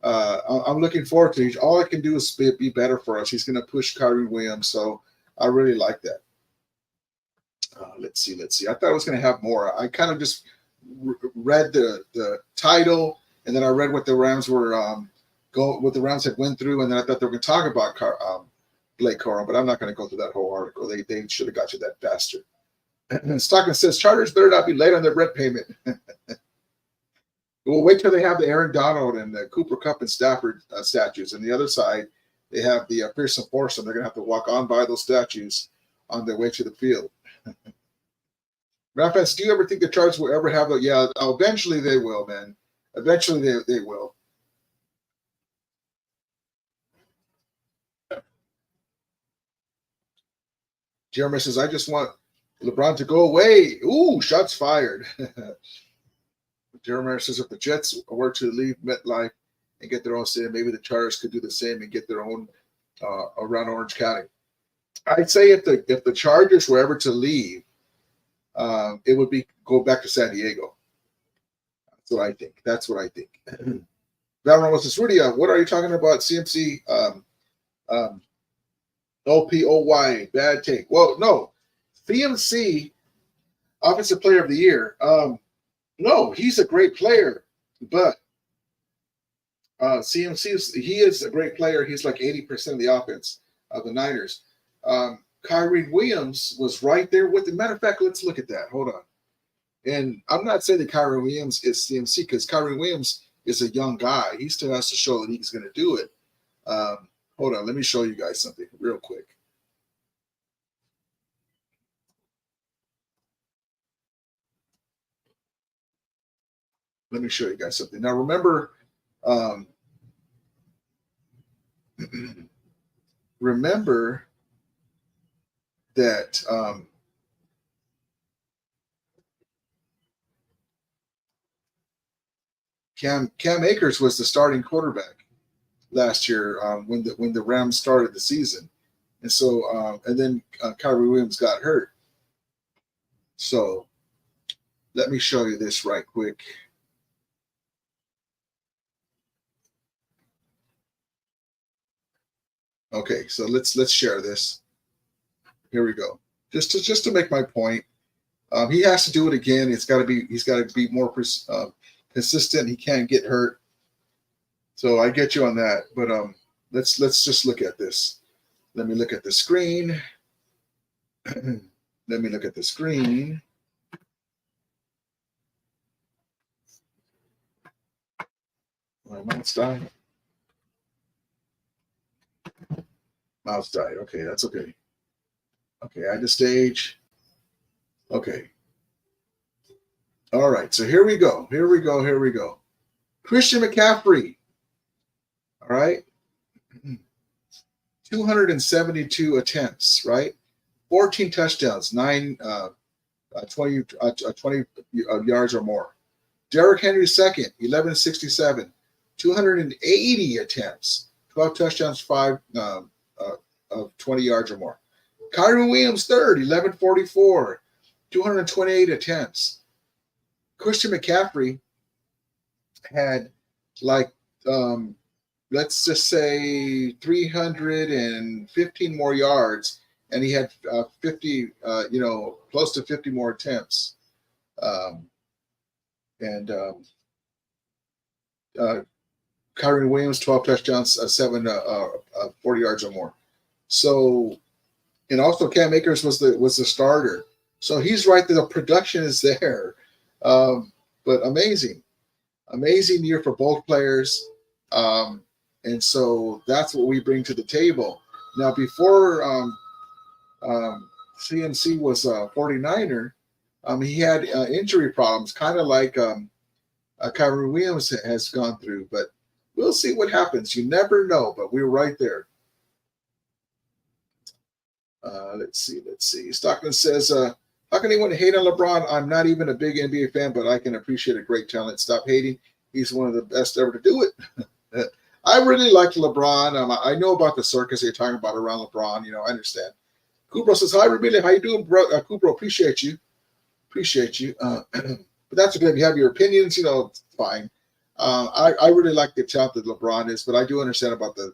[SPEAKER 4] I'm looking forward to it. All I can do is be better for us. He's going to push Kyrie Williams. So I really like that. Let's see. I thought I was going to have more. I kind of just read the title, and then I read what the Rams were what the Rams had went through, and then I thought they were going to talk about Blake Corum, but I'm not going to go through that whole article. They should have got you that faster. Stockton says Chargers better not be late on their rent payment. We'll wait till they have the Aaron Donald and the Cooper Kupp and Stafford statues. And the other side, they have the Pearson Foursome. They're going to have to walk on by those statues on their way to the field. Rafael, do you ever think the Chargers will ever have yeah, eventually they will, man. Eventually they will. Jeremy says, I just want LeBron to go away. Ooh, shots fired. Jeremy says, if the Jets were to leave MetLife and get their own city, maybe the Chargers could do the same and get their own around Orange County. I'd say if the Chargers were ever to leave, it would be go back to San Diego. That's what I think. Valorant was this, Rudy, what are you talking about? CMC, OPOY, bad take. Well, no, CMC, Offensive Player of the Year. No, he's a great player, but CMC, he is a great player. He's like 80% of the offense of the Niners. Kyrie Williams was right there with the matter of fact. Let's look at that. Hold on. And I'm not saying that Kyrie Williams is CMC because Kyrie Williams is a young guy. He still has to show that he's going to do it. Hold on. Let me show you guys something real quick. Let me show you guys something. Now, remember, remember that Cam Akers was the starting quarterback last year when the Rams started the season, and so and then Kyrie Williams got hurt. So let me show you this right quick. Okay, so let's share this. Here we go. Just to make my point, he has to do it again. He's got to be more consistent. He can't get hurt. So I get you on that. But let's just look at this. Let me look at the screen. Let me look at the screen. My mouse died. Mouse died. Okay, that's okay. Okay, add the stage. Okay. All right, so here we go. Here we go. Christian McCaffrey. All right. 272 attempts, right? 14 touchdowns, 20 yards or more. Derrick Henry second, 1167, 280 attempts, 12 touchdowns, 20 yards or more. Kyrie Williams third, 1144, 228 attempts. Christian McCaffrey had let's just say 315 more yards, and he had 50, close to 50 more attempts. Kyrie Williams, 12 touchdowns, 40 yards or more. So, and also Cam Akers was the starter. So he's right there. The production is there. But amazing year for both players. And so that's what we bring to the table. Now, before CMC was a 49er, he had injury problems, kind of like Kyrie Williams has gone through. But we'll see what happens. You never know, but we're right there. Let's see. Stockton says, how can anyone hate on LeBron? I'm not even a big NBA fan, but I can appreciate a great talent. Stop hating. He's one of the best ever to do it. I really like LeBron. I know about the circus you're talking about around LeBron. I understand. Kubro says, hi, Rebele. How you doing, bro? Kubro, appreciate you. But that's okay. If you have your opinions, it's fine. I really like the talent that LeBron is, but I do understand about the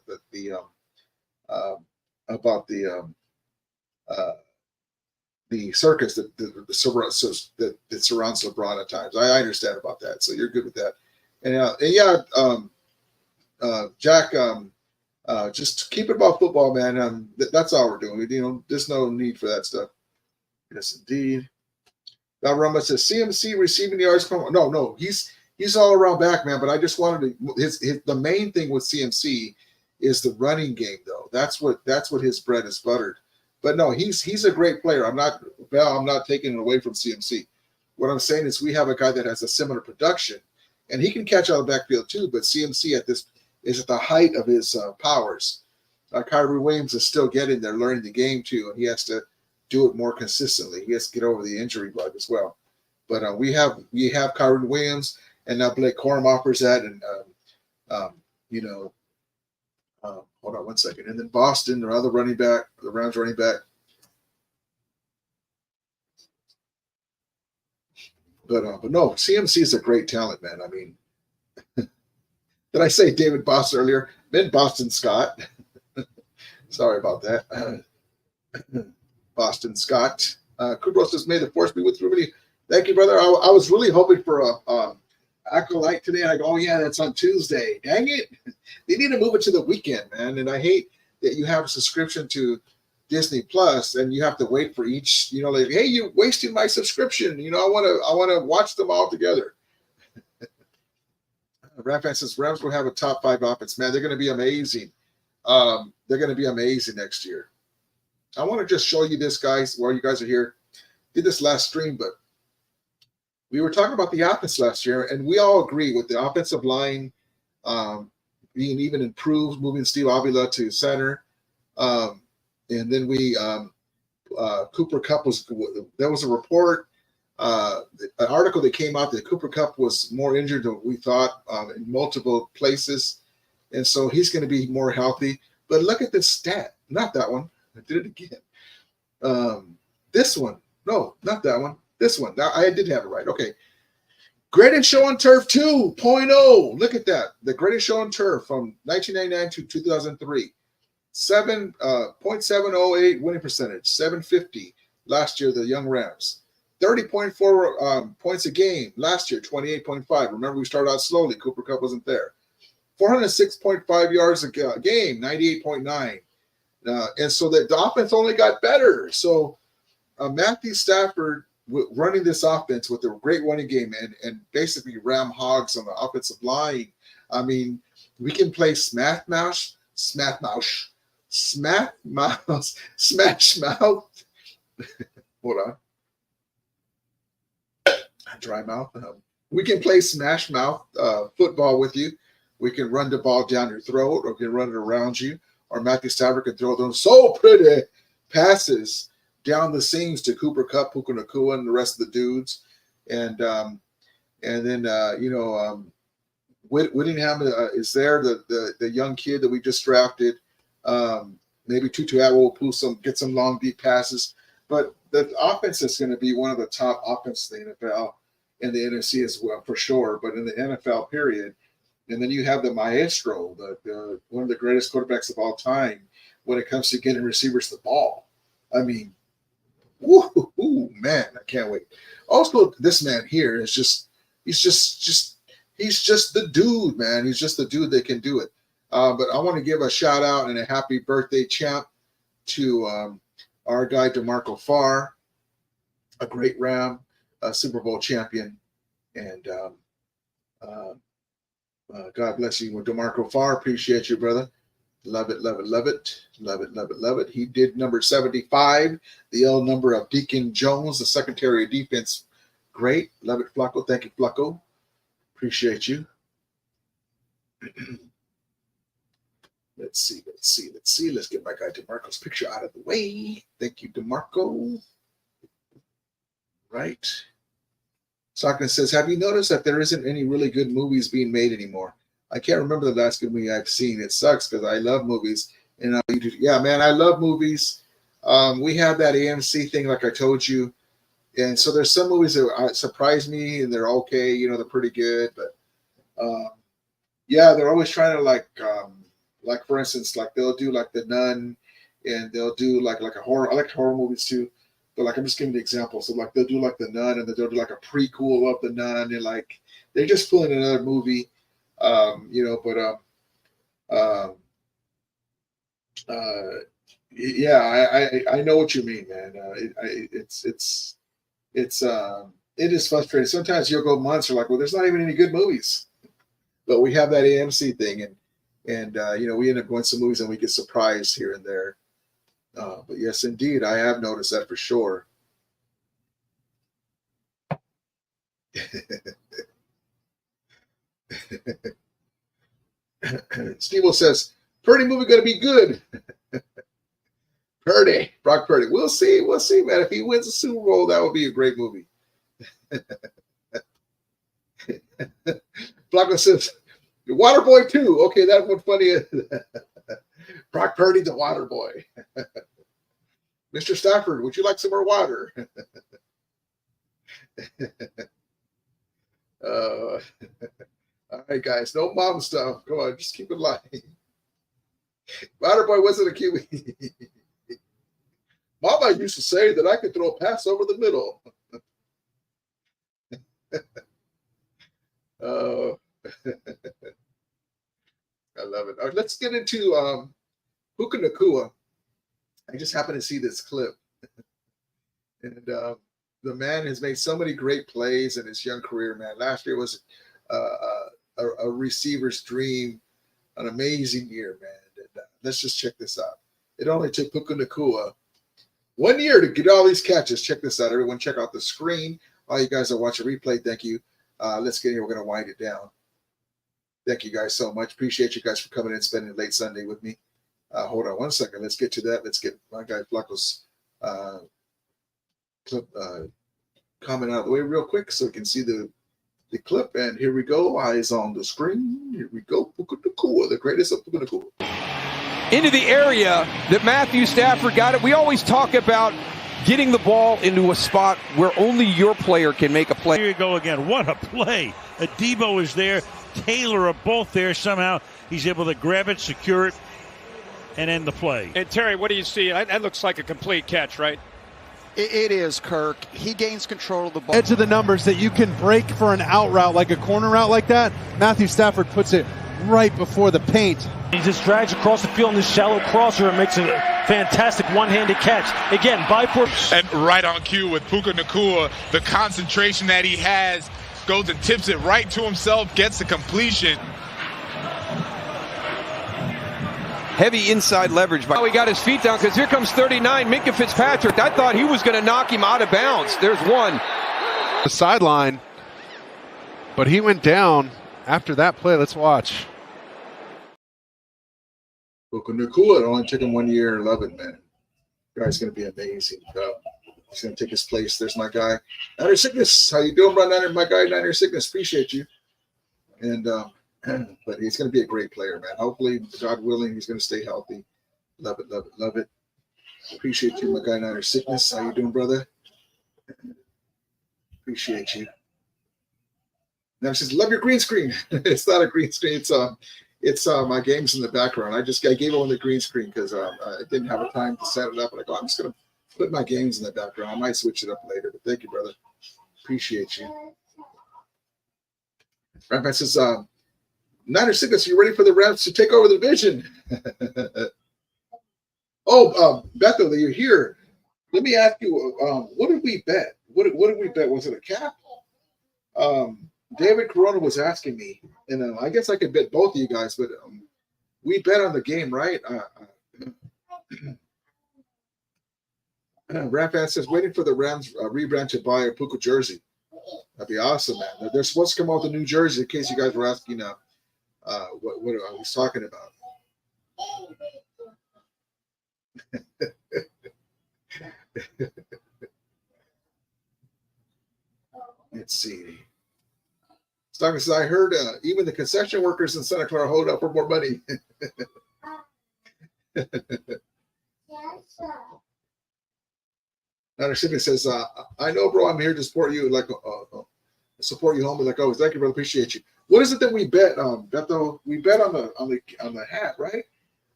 [SPEAKER 4] circus that surrounds LeBron at times. I understand about that. So you're good with that. Jack, just keep it about football, man. That's all we're doing. There's no need for that stuff. Yes, indeed. Now, Rumba says CMC receiving yards. No, he's all around back, man. But I just wanted to. The main thing with CMC is the running game, though. That's what his bread is buttered. But no, he's a great player. I'm not taking it away from CMC. What I'm saying is we have a guy that has a similar production, and he can catch out of the backfield too. But CMC is at the height of his powers. Kyrie Williams is still getting there, learning the game too, and he has to do it more consistently. He has to get over the injury bug as well. But we have Kyrie Williams, and now Blake Corum offers that, and hold on one second, and then Boston, their other running back, the Rams running back. But no, CMC is a great talent, man. I mean. Did I say David Boston earlier? Ben Boston Scott. Sorry about that. Boston Scott. Kubro says, may the force be with you. Thank you, brother. I was really hoping for a Acolyte today. I go, oh, yeah, that's on Tuesday. Dang it. They need to move it to the weekend, man. And I hate that you have a subscription to Disney Plus and you have to wait for each, hey, you're wasting my subscription. I want to watch them all together. Rafan says Rams will have a top 5 offense. Man, they're going to be amazing. They're going to be amazing next year. I want to just show you this, guys, while you guys are here. Did this last stream, but we were talking about the offense last year, and we all agree with the offensive line being even improved, moving Steve Avila to center. And then Cooper Kupp there was a report an article that came out that Cooper Kupp was more injured than we thought in multiple places. And so he's going to be more healthy. But look at this stat. Not that one. I did it again. This one. No, not that one. This one. Now, I did have it right. Okay. Greatest Show on Turf 2.0. Look at that. The Greatest Show on Turf from 1999 to 2003. 7.708 winning percentage. 750 last year, the Young Rams. 30.4 points a game last year, 28.5. Remember, we started out slowly. Cooper Kupp wasn't there. 406.5 yards a game, 98.9. And so the offense only got better. So Matthew Stafford running this offense with a great running game and basically ram hogs on the offensive line. I mean, we can play smash mouth, hold on. Dry mouth. We can play smash mouth football with you. We can run the ball down your throat, or we can run it around you. Or Matthew Stafford can throw those so pretty passes down the seams to Cooper Kupp, Puka Nacua, and the rest of the dudes. And then Whittingham is there, the young kid that we just drafted. Maybe Tutu Atwell will get some long, deep passes. But the offense is going to be one of the top offenses in the NFL and the NFC as well, for sure. But in the NFL, period. And then you have the maestro, the one of the greatest quarterbacks of all time when it comes to getting receivers the ball. I mean, woo, man, I can't wait. Also, this man here is he's just the dude, man. He's just the dude that can do it. But I want to give a shout out and a happy birthday champ to our guy DeMarco Farr, a great Ram, a Super Bowl champion, and God bless you, DeMarco Farr. Appreciate you, brother. Love it, love it, love it, love it, love it, love it. He did number 75, the L number of Deacon Jones, the Secretary of Defense. Great, love it, Flacco. Thank you, Flacco. Appreciate you. Let's see. Let's get my guy DeMarco's picture out of the way. Thank you, DeMarco. Right. Sockman says, have you noticed that there isn't any really good movies being made anymore? I can't remember the last good movie I've seen. It sucks because I love movies. And yeah, man, I love movies. We have that AMC thing, like I told you. And so there's some movies that surprise me, and they're okay. They're pretty good. But yeah, they're always trying to like for instance, like they'll do like The Nun, and they'll do like a horror. I like horror movies too. But like I'm just giving the example. So like they'll do like The Nun, and then they'll do like a prequel of The Nun, and like they're just pulling another movie. Yeah, I know what you mean, man. It is frustrating. Sometimes you'll go months, you're like, well, there's not even any good movies, but we have that AMC thing, and we end up going to some movies and we get surprised here and there. But yes, indeed, I have noticed that for sure. Steve says, Purdy movie going to be good. Brock Purdy. We'll see, man. If he wins the Super Bowl, that would be a great movie. Blanco says, the Water Boy 2. Okay, that one funny. Brock Purdy, the Water Boy. Mr. Stafford, would you like some more water? All right, guys, no mom stuff. Come on, just keep it light. Water Boy wasn't a QB. Mama used to say that I could throw a pass over the middle. I love it. All right, let's get into Puka Nacua. I just happened to see this clip. And the man has made so many great plays in his young career, man. Last year was a receiver's dream, an amazing year, man. And, let's just check this out. It only took Puka Nacua 1 year to get all these catches. Check this out, everyone. Check out the screen. All you guys that watch a replay, thank you. Let's get here. We're going to wind it down. Thank you guys so much. Appreciate you guys for coming in, spending late Sunday with me. Hold on 1 second. Let's get to that. Let's get my guy Flacco's clip comment out of the way real quick so you can see the clip. And here we go. Eyes on the screen. Here we go. Puka Nacua, the greatest of Puka Nacua.
[SPEAKER 8] Into the area that Matthew Stafford got it. We always talk about getting the ball into a spot where only your player can make a play.
[SPEAKER 9] Here you go again. What a play. Adebo is there. Taylor are both there. Somehow he's able to grab it, secure it, and end the play.
[SPEAKER 10] And Terry, what do you see? That looks like a complete catch, right?
[SPEAKER 11] It is, Kirk. He gains control of the ball.
[SPEAKER 12] Edge of the numbers that you can break for an out route, like a corner route like that. Matthew Stafford puts it right before the paint.
[SPEAKER 13] He just drags across the field in this shallow crosser and makes a fantastic one-handed catch. Again, by force.
[SPEAKER 14] And right on cue with Puka Nacua, the concentration that he has, goes and tips it right to himself, gets the completion.
[SPEAKER 8] Heavy inside leverage. Now he got his feet down because here comes 39, Minkah Fitzpatrick. I thought he was going to knock him out of bounds. There's one.
[SPEAKER 12] The sideline, but he went down after that play. Let's watch.
[SPEAKER 4] Puka Nacua, it only took him 1 year. Love it, man. Guy's going to be amazing. He's going to take his place. There's my guy. Niner Sickness. How you doing, bro? Niner, my guy, Niner Sickness. Appreciate you. And, but he's going to be a great player, man. Hopefully, God willing, he's going to stay healthy. Love it, love it, love it. Appreciate you, my guy, Niner Sickness. How you doing, brother? Appreciate you. Now she says, love your green screen. It's not a green screen. It's my game's in the background. I gave it on the green screen because I didn't have a time to set it up. And I go, I'm just going to put my games in the background. I might switch it up later, but thank you, brother. Appreciate you. Rapman says, Niner Sickness, you ready for the Rams to take over the division? Bethel, you're here. Let me ask you, what did we bet? What did we bet? Was it a cap? David Corona was asking me, and I guess I could bet both of you guys, but we bet on the game, right? Rapman says, waiting for the Rams rebrand to buy a Puka jersey. That'd be awesome, man. They're supposed to come out with a new jersey, in case you guys were asking what I was talking about. Let's see. Stockman says, I heard even the concession workers in Santa Clara hold up for more money. Niner Sickness says, I know, bro, I'm here to support you, support you home, like always. Thank you, brother. Appreciate you. What is it that we bet? Beto, we bet on the hat, right?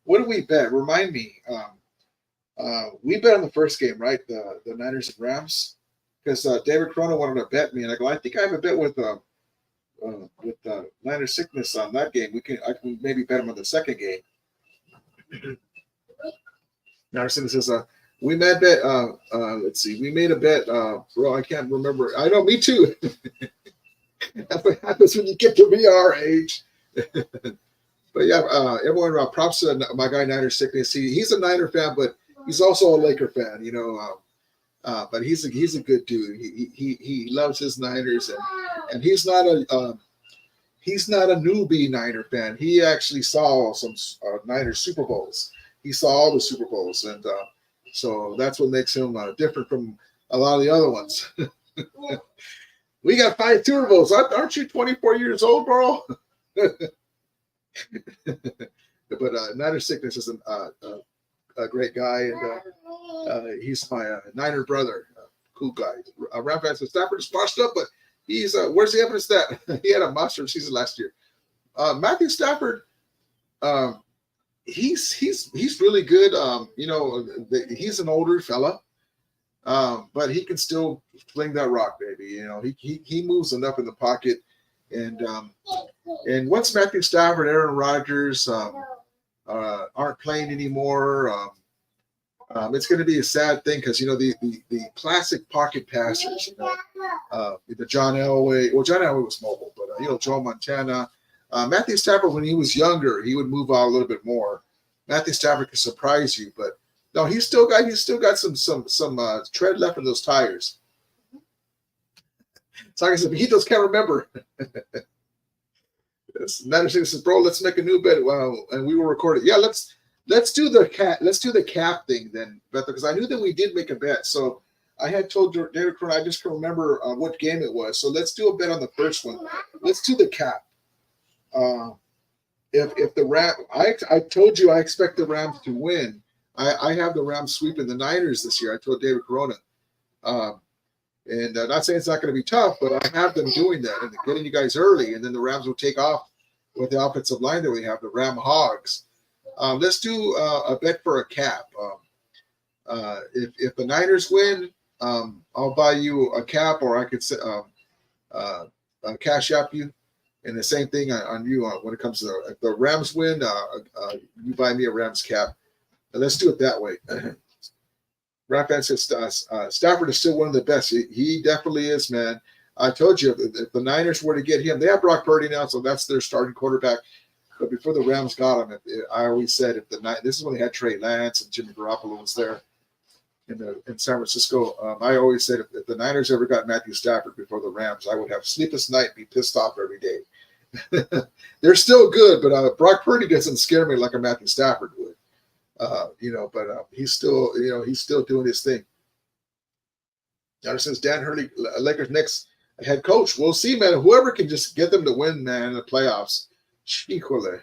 [SPEAKER 4] What did we bet? Remind me. We bet on the first game, right? The Niners and Rams, because David Corona wanted to bet me, and I go, I think I have a bet with Niner Sickness on that game. I can maybe bet him on the second game. Niner Sickness says, we made bet. Let's see. We made a bet, bro. I can't remember. I know, me too. That's what happens when you get to be our age. But yeah, everyone, props to my guy Niner Sickness. He's a Niner fan, but he's also a Laker fan. You know, but he's a good dude. He loves his Niners, and he's not a newbie Niner fan. He actually saw some Niners Super Bowls. He saw all the Super Bowls, and so that's what makes him different from a lot of the other ones. We got 5 Super Bowls. Aren't you 24 years old, bro? But Niner Sickness is a great guy, and he's my Niner brother. Cool guy. Raphan says Stafford is washed up, but he's where's the evidence that he had a monster season last year? Matthew Stafford, he's really good. He's an older fella, but he can still fling that rock, baby. You know, he moves enough in the pocket, and once Matthew Stafford, Aaron Rodgers aren't playing anymore, it's going to be a sad thing because the classic pocket passers, the John Elway. Well, John Elway was mobile, but Joe Montana. Matthew Stafford, when he was younger, he would move out a little bit more. Matthew Stafford can surprise you, but no, he's still got some tread left in those tires. So like I said, he just can't remember. Niner says, bro, let's make a new bet. And we will record it. Yeah, let's do the cap thing then, Beth, because I knew that we did make a bet. So I had told David Cronin, I just can't remember what game it was. So let's do a bet on the first one. Let's do the cap. If the I told you I expect the Rams to win. I have the Rams sweeping the Niners this year. I told David Corona. And not saying it's not going to be tough, but I have them doing that and getting you guys early. And then the Rams will take off with the offensive line that we have, the Ram Hogs. Let's do a bet for a cap. If the Niners win, I'll buy you a cap, or I could cash app you. And the same thing on you when it comes to if the Rams win, you buy me a Rams cap. And let's do it that way. Raphan says Stafford is still one of the best. He definitely is, man. I told you, if the Niners were to get him, they have Brock Purdy now, so that's their starting quarterback. But before the Rams got him, I always said this is when they had Trey Lance and Jimmy Garoppolo was there in San Francisco. I always said if the Niners ever got Matthew Stafford before the Rams, I would have sleepless night and be pissed off every day. They're still good, but Brock Purdy doesn't scare me like a Matthew Stafford would. But he's still doing his thing. Now it says Dan Hurley, Lakers next head coach. We'll see, man. Whoever can just get them to win, man, in the playoffs. Chicole.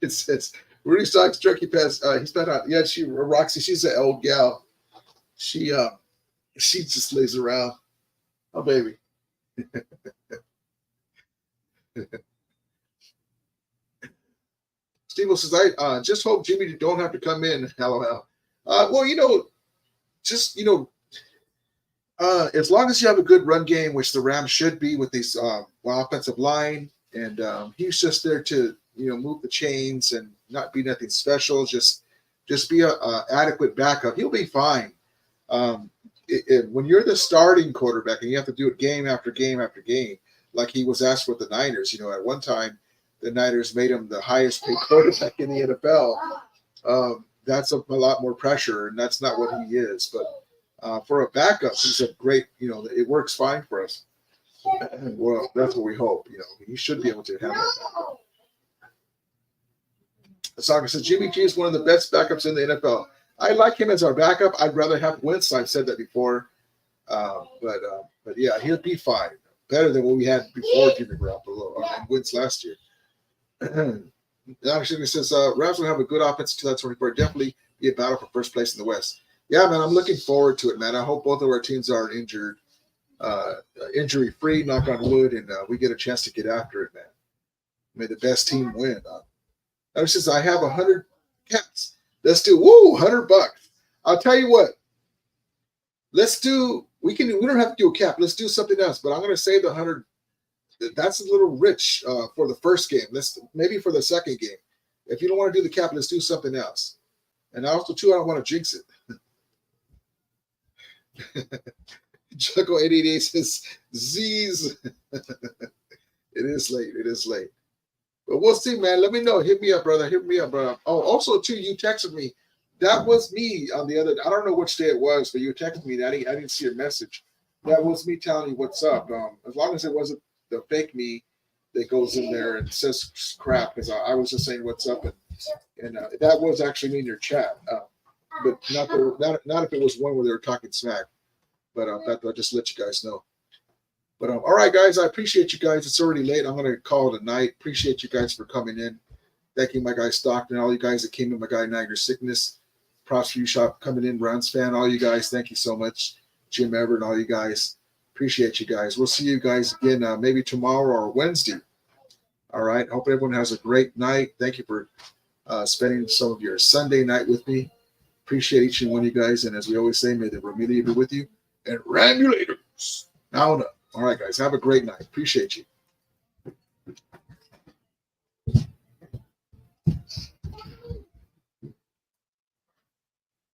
[SPEAKER 4] It says Rudy Stocks Turkey Pass. He's been out. Yeah, Roxy. She's an old gal. She just lays around. Oh, baby. Steve says, I just hope Jimmy don't have to come in. LOL. Well, as long as you have a good run game, which the Rams should be with these offensive line, and he's just there to move the chains and not be nothing special. Just be a adequate backup. He'll be fine. When you're the starting quarterback and you have to do it game after game after game, like he was asked with the Niners. At one time, the Niners made him the highest paid quarterback in the NFL. That's a lot more pressure, and that's not what he is. But for a backup, he's a great, it works fine for us. Well, that's what we hope. He should be able to handle it. Soccer says Jimmy G is one of the best backups in the NFL. I like him as our backup. I'd rather have Wentz. I've said that before. But yeah, he'll be fine. Better than what we had before Jimmy Garoppolo and Wentz last year. Actually, says Rams will have a good offense in 2024. Definitely be a battle for first place in the West. Yeah, man, I'm looking forward to it, man. I hope both of our teams are injury-free, knock on wood, and we get a chance to get after it, man. May the best team win. Now, says I have 100 caps. Let's do $100. I'll tell you what. Let's do. We don't have to do a cap. Let's do something else. But I'm going to save the 100. That's a little rich for the first game. Maybe for the second game. If you don't want to do the cap, let's do something else. And also, too, I don't want to jinx it. Chuckle 88 says, Z's. It is late. But we'll see, man. Let me know. Hit me up, brother. Oh, also, too, you texted me. That was me on the other. I don't know which day it was, but you texted me. I didn't see your message. That was me telling you what's up. As long as it wasn't the fake me that goes in there and says crap, because I was just saying what's up, and that was actually me in your chat. But not if it was one where they were talking smack. But I'll just let you guys know. But all right, guys, I appreciate you guys. It's already late. I'm going to call it a night. Appreciate you guys for coming in. Thank you, my guy Stockton, all you guys that came in, my guy Niagara Sickness. Props for you, Shop, coming in, Browns fan, all you guys. Thank you so much. Jim Everett, all you guys. Appreciate you guys. We'll see you guys again maybe tomorrow or Wednesday. All right. Hope everyone has a great night. Thank you for spending some of your Sunday night with me. Appreciate each and one of you guys. And as we always say, may the Ramelia be with you. And Ramulators. Now and up. All right, guys. Have a great night. Appreciate you.